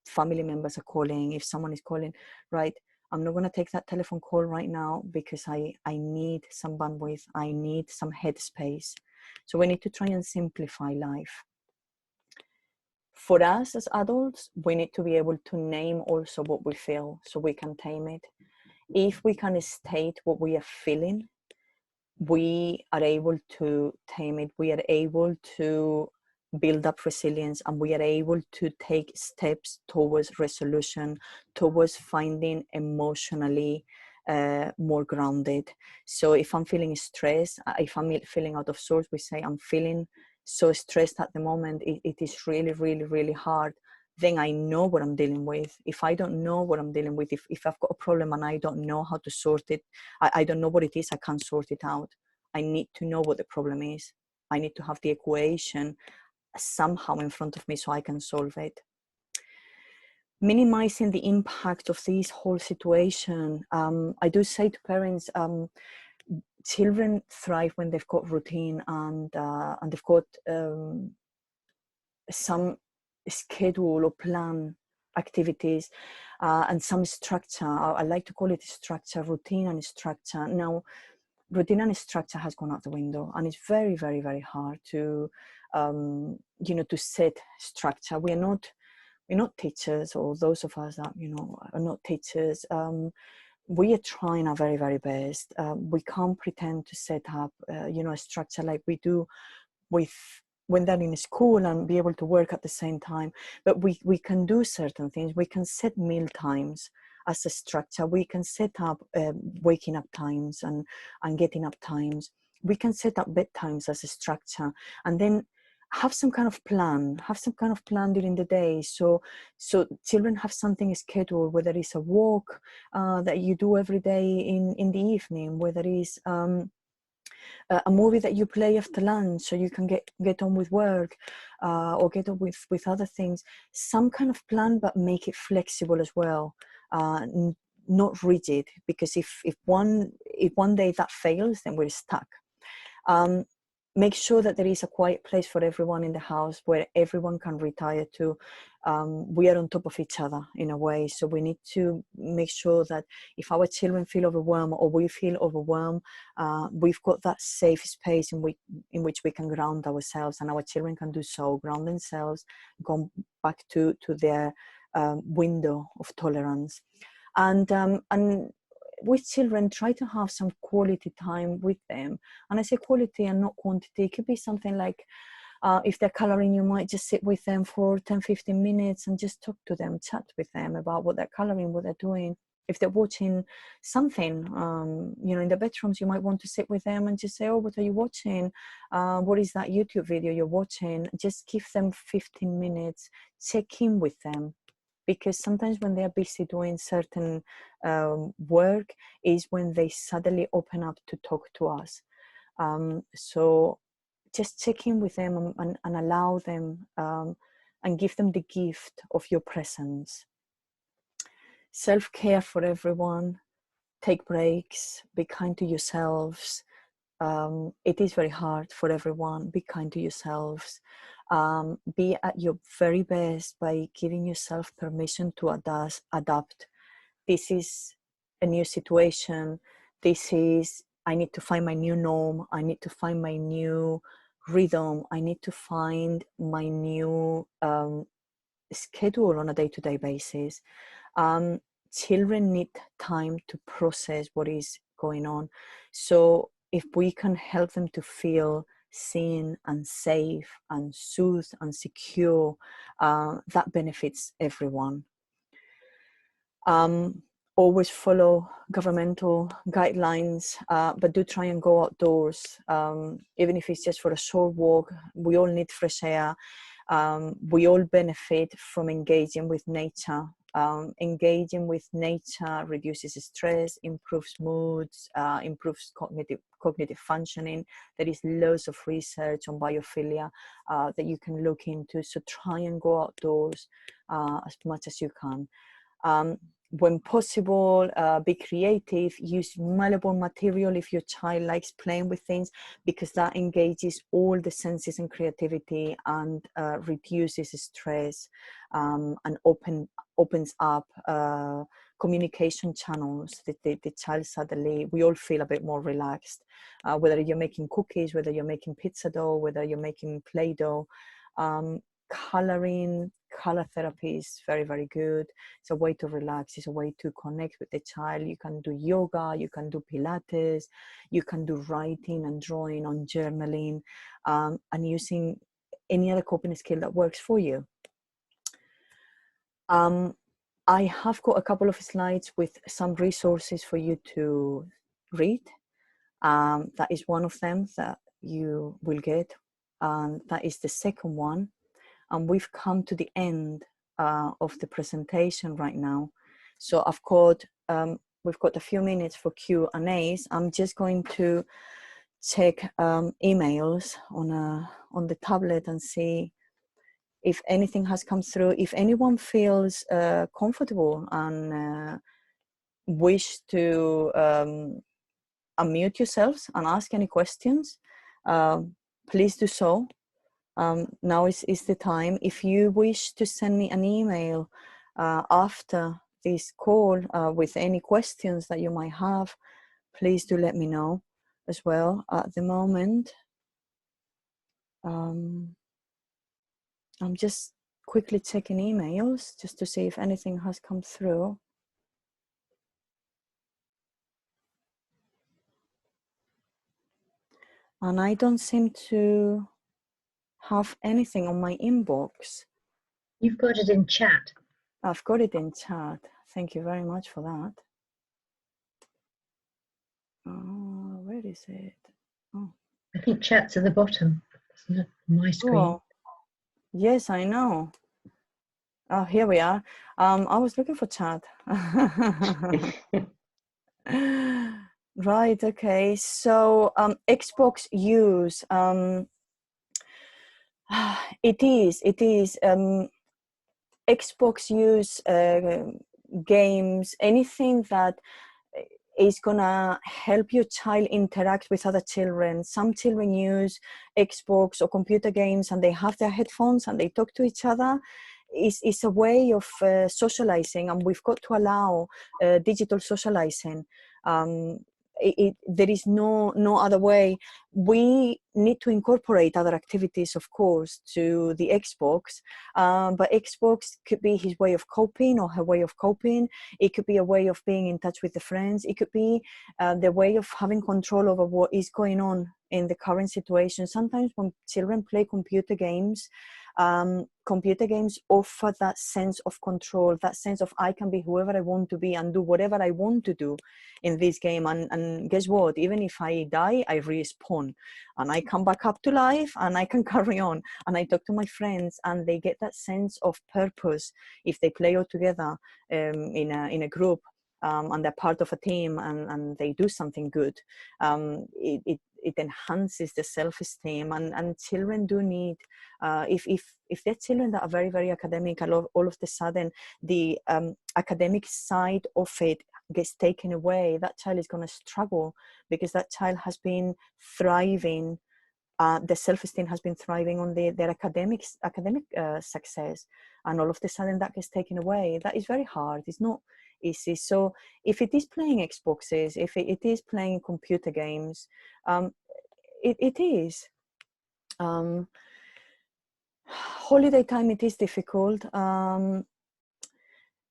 family members are calling, if someone is calling, right, I'm not gonna take that telephone call right now because I need some bandwidth, I need some headspace. So we need to try and simplify life. For us as adults, we need to be able to name also what we feel so we can tame it. If we can state what we are feeling, we are able to tame it. We are able to build up resilience, and we are able to take steps towards resolution, towards finding emotionally more grounded. So if I'm feeling stressed, if I'm feeling out of sorts, we say I'm feeling so stressed at the moment, it is really, really, really hard. Then I know what I'm dealing with. If I don't know what I'm dealing with, if I've got a problem and I don't know how to sort it, I don't know what it is, I can't sort it out. I need to know what the problem is. I need to have the equation somehow in front of me so I can solve it. Minimizing the impact of this whole situation. I do say to parents, children thrive when they've got routine and they've got some schedule or plan activities and some structure. I like to call it structure, routine and structure. Now, routine and structure has gone out the window, and it's very, very, very hard to to set structure. We're not teachers, or those of us that are not teachers. We are trying our very, very best. We can't pretend to set up a structure like we do with when they're in school and be able to work at the same time. But we can do certain things. We can set meal times as a structure. We can set up waking up times and getting up times. We can set up bedtimes as a structure, and then have some kind of plan during the day, so children have something scheduled, whether it's a walk that you do every day in the evening, whether it's a movie that you play after lunch so you can get on with work or get on with other things. Some kind of plan, but make it flexible as well, not rigid, because if one day that fails, then we're stuck. Make sure that there is a quiet place for everyone in the house where everyone can retire to. We are on top of each other in a way, so we need to make sure that if our children feel overwhelmed or we feel overwhelmed, we've got that safe space in which we can ground ourselves, and our children can do so, ground themselves, go back to their window of tolerance. And with children, try to have some quality time with them. And I say quality and not quantity. It could be something like, if they're coloring, you might just sit with them for 10-15 minutes and just talk to them, chat with them about what they're coloring, what they're doing. if they're watching something, you know, in the bedrooms, you might want to sit with them and just say, oh, what are you watching? What is that YouTube video you're watching? Just give them 15 minutes, check in with them. Because sometimes when they're busy doing certain work is when they suddenly open up to talk to us. So just check in with them and allow them and give them the gift of your presence. Self-care for everyone. Take breaks. Be kind to yourselves. It is very hard for everyone. Be kind to yourselves. Be at your very best by giving yourself permission to adapt. This is a new situation. This is, I need to find my new norm. I need to find my new rhythm. I need to find my new schedule on a day-to-day basis. Children need time to process what is going on. So if we can help them to feel seen and safe and soothed and secure, that benefits everyone. Always follow governmental guidelines, but do try and go outdoors, even if it's just for a short walk. We all need fresh air. We all benefit from engaging with nature. Engaging with nature reduces stress, improves moods, improves cognitive functioning. There is loads of research on biophilia that you can look into. So try and go outdoors as much as you can. When possible, be creative, use malleable material if your child likes playing with things, because that engages all the senses and creativity and reduces stress and opens up communication channels. The child suddenly, we all feel a bit more relaxed, whether you're making cookies, whether you're making pizza dough, whether you're making Play-Doh. Coloring, color therapy is very, very good. It's a way to relax. It's a way to connect with the child. You can do yoga, you can do Pilates, you can do writing and drawing on journaling, and using any other coping skill that works for you. I have got a couple of slides with some resources for you to read. That is one of them that you will get, and that is the second one. And we've come to the end of the presentation right now. So I've got, we've got a few minutes for Q&As. I'm just going to check emails on the tablet and see if anything has come through. If anyone feels comfortable and wish to unmute yourselves and ask any questions, please do so. Now is the time. If you wish to send me an email after this call with any questions that you might have, please do let me know as well. At the moment, I'm just quickly checking emails just to see if anything has come through. And I don't seem to have anything on my inbox. You've got it in chat. I've got it in chat. Thank you very much for that. Where is it? Oh. I think chat's at the bottom, isn't it? My screen. Oh, yes, I know. Oh, here we are. I was looking for chat. Right, okay. So Xbox use, it is. Xbox use games, anything that is gonna help your child interact with other children. Some children use Xbox or computer games and they have their headphones and they talk to each other. It's a way of socializing, and we've got to allow digital socializing. There is no other way. We need to incorporate other activities, of course, to the Xbox, but Xbox could be his way of coping or her way of coping. It could be a way of being in touch with the friends. It could be the way of having control over what is going on in the current situation. Sometimes when children play computer games, Computer games offer that sense of control, that sense of I can be whoever I want to be and do whatever I want to do in this game. And guess what? Even if I die, I respawn and I come back up to life and I can carry on. And I talk to my friends and they get that sense of purpose if they play all together in a group. And they're part of a team and they do something good. It enhances the self-esteem, and children do need, if they're children that are very, very academic, all of the sudden the academic side of it gets taken away, that child is going to struggle because that child has been thriving. The self-esteem has been thriving on their academic success, and all of a sudden that gets taken away. That is very hard. It's not easy. So if it is playing Xboxes, if it is playing computer games, it is. Holiday time, it is difficult.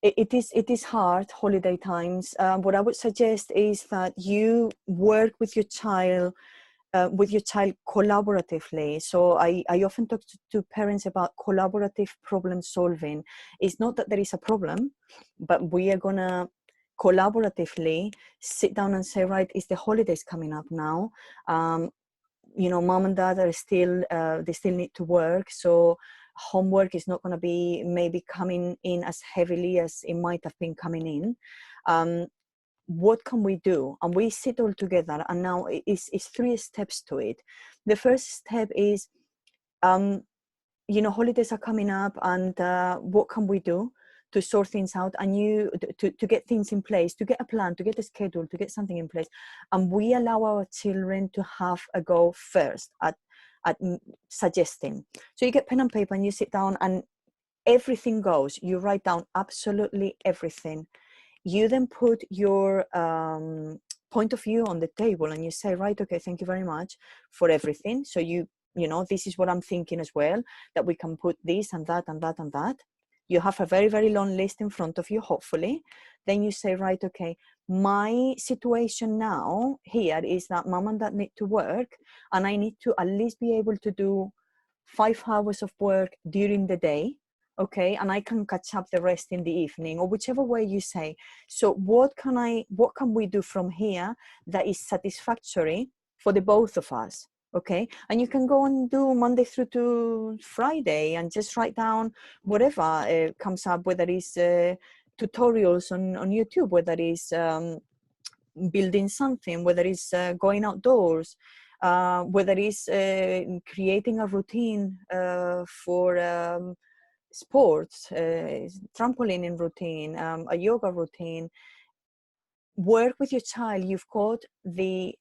It is hard, holiday times. What I would suggest is that you work with your child collaboratively. So I often talk to parents about collaborative problem solving. It's not that there is a problem, but we are gonna collaboratively sit down and say, right, is the holidays coming up now? You know, mom and dad are still, they still need to work. So homework is not gonna be maybe coming in as heavily as it might have been coming in. What can we do? And we sit all together, and now it's 3 steps to it. The first step is, you know, holidays are coming up, and what can we do to sort things out and to get things in place, to get a plan, to get a schedule, to get something in place. And we allow our children to have a go first at suggesting. So you get pen and paper and you sit down and everything goes. You write down absolutely everything. You then put your point of view on the table and you say, right, okay, thank you very much for everything. So you know, this is what I'm thinking as well, that we can put this and that and that and that. You have a very, very long list in front of you, hopefully. Then you say, right, okay, my situation now here is that mom and dad need to work, and I need to at least be able to do 5 hours of work during the day. Okay, and I can catch up the rest in the evening, or whichever way you say. So what can we do from here that is satisfactory for the both of us? Okay, and you can go and do Monday through to Friday and just write down whatever comes up, whether it's tutorials on YouTube, whether it's building something, whether it's going outdoors, whether it's creating a routine for sports, trampolining routine, a yoga routine. Work with your child. You've got the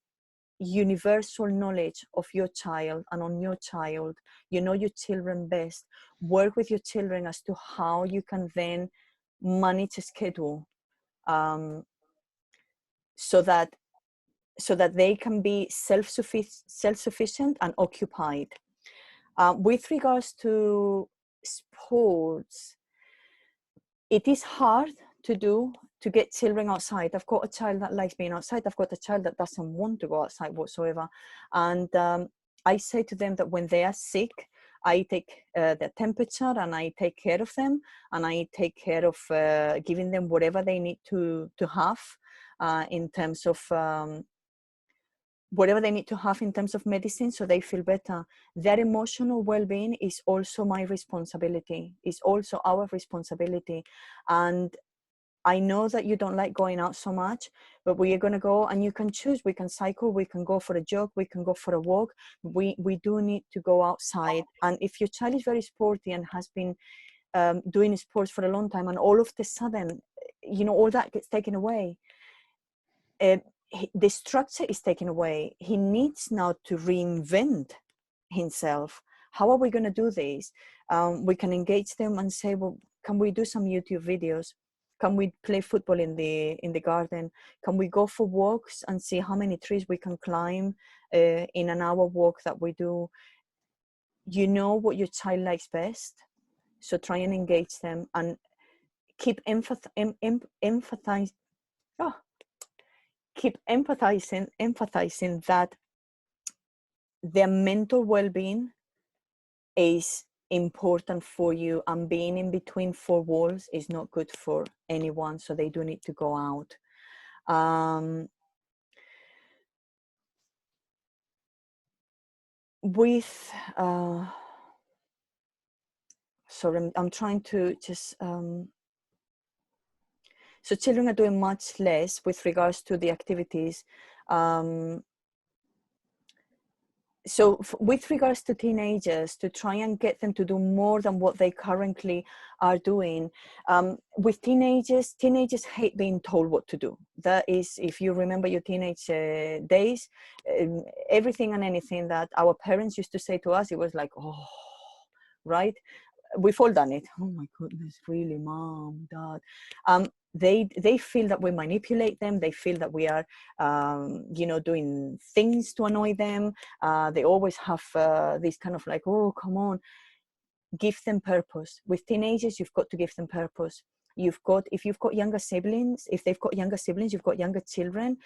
universal knowledge of your child and on your child. You know your children best. Work with your children as to how you can then manage a schedule, so that they can be self-sufficient and occupied. With regards to sports, it is hard to get children outside. I've got a child that likes being outside. I've got a child that doesn't want to go outside whatsoever. And I say to them that when they are sick, I take their temperature and I take care of them, and I take care of giving them whatever they need to have in terms of whatever they need to have in terms of medicine, so they feel better. Their emotional well-being is also my responsibility, is also our responsibility. And I know that you don't like going out so much, but we are going to go, and you can choose. We can cycle, we can go for a jog, we can go for a walk. We do need to go outside. And if your child is very sporty and has been doing sports for a long time, and all of a sudden, you know, all that gets taken away, the structure is taken away. He needs now to reinvent himself. How are we going to do this? We can engage them and say, well, can we do some YouTube videos? Can we play football in the garden? Can we go for walks and see how many trees we can climb in an hour walk that we do? You know what your child likes best, so try and engage them and keep empathizing that their mental well-being is important for you, and being in between four walls is not good for anyone, so they do need to go out. Sorry, I'm trying to just so children are doing much less with regards to the activities. So with regards to teenagers, to try and get them to do more than what they currently are doing. With teenagers hate being told what to do. That is, if you remember your teenage days, everything and anything that our parents used to say to us, it was like, oh, right? We've all done it. Oh my goodness, really, mom, dad. They feel that we manipulate them. They feel that we are, doing things to annoy them. They always have this kind of like, oh, come on, give them purpose. With teenagers, you've got to give them purpose. If you've got younger siblings, if they've got younger siblings, you've got younger children,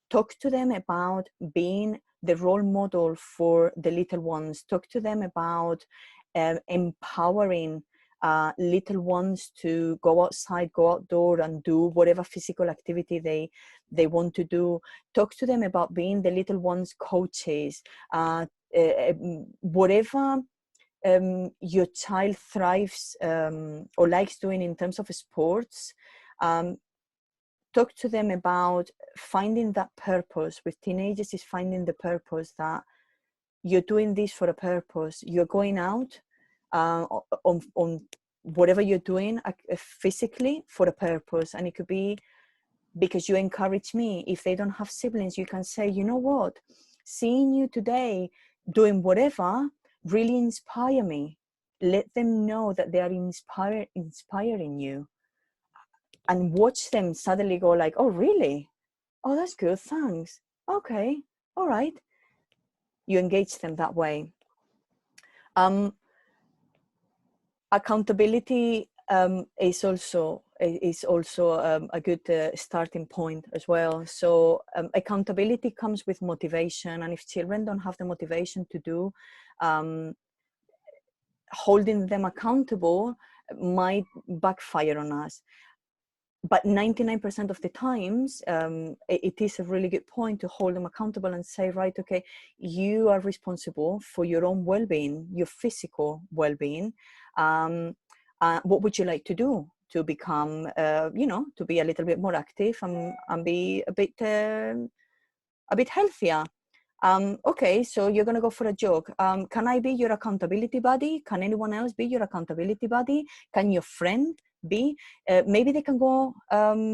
talk to them about being the role model for the little ones. Talk to them about empowering little ones to go outside, go outdoor and do whatever physical activity they want to do. Talk to them about being the little ones' coaches, whatever your child thrives or likes doing in terms of sports. Talk to them about finding that purpose. With teenagers, is finding the purpose that you're doing this for a purpose. You're going out on whatever you're doing physically for a purpose. And it could be because you encourage me. If they don't have siblings, you can say, you know what, seeing you today doing whatever really inspire me. Let them know that they are inspiring you. And watch them suddenly go like, oh, really? Oh, that's good, thanks. Okay, all right. You engage them that way. Accountability is also a good starting point as well. So accountability comes with motivation, and if children don't have the motivation to do, holding them accountable might backfire on us. But 99% of the times, it is a really good point to hold them accountable and say, right, okay, you are responsible for your own well-being, your physical well-being. What would you like to do to become, to be a little bit more active and be a bit healthier? Okay, so you're going to go for a jog. Can I be your accountability buddy? Can anyone else be your accountability buddy? Can your friend be? Maybe they can go,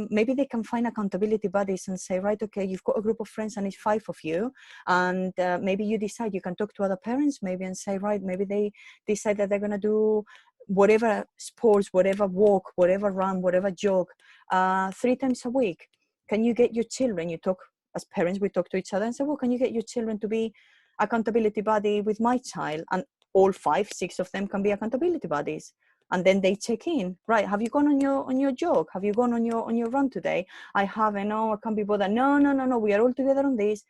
maybe they can find accountability buddies and say, right, okay, you've got a group of friends and it's 5 of you. And maybe you decide you can talk to other parents maybe and say, right, maybe they decide that they're going to do whatever sports, whatever walk, whatever run, whatever jog, 3 times a week. Can you get your children, you talk, as parents, we talk to each other and say, well, can you get your children to be accountability buddy with my child? And all 5, 6 of them can be accountability buddies. And then they check in, right? Have you gone on your jog? Have you gone on your run today? I haven't. No, I can't be bothered. No. We are all together on this.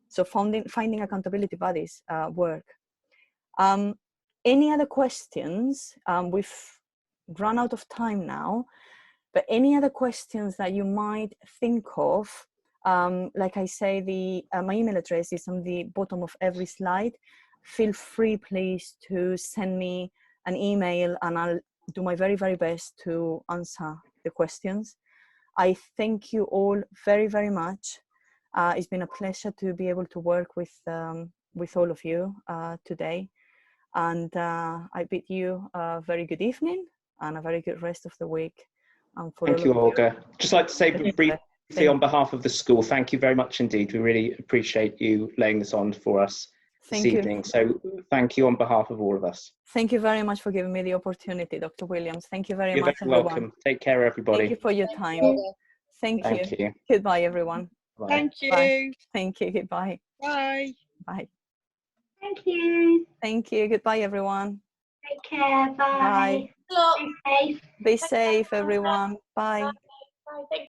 So finding accountability buddies work. Any other questions? We've run out of time now, but any other questions that you might think of? Like I say, my email address is on the bottom of every slide. Feel free, please, to send me an email and I'll do my very, very best to answer the questions. I thank you all very, very much. It's been a pleasure to be able to work with all of you today. And I bid you a very good evening and a very good rest of the week. Thank you, Olga. Just like to say briefly on behalf of the school, thank you very much indeed. We really appreciate you laying this on for us this evening. So thank you on behalf of all of us. Thank you very much for giving me the opportunity, Dr. Williams. Thank you very much. You're very welcome. Take care, everybody. Thank you for your time. Thank you. Goodbye, everyone. Bye. Thank you. Bye. Thank you. Goodbye. Bye. Bye. Thank you. Thank you. Goodbye, everyone. Take care. Bye. Bye. Be safe. Be safe, everyone. Bye. Bye.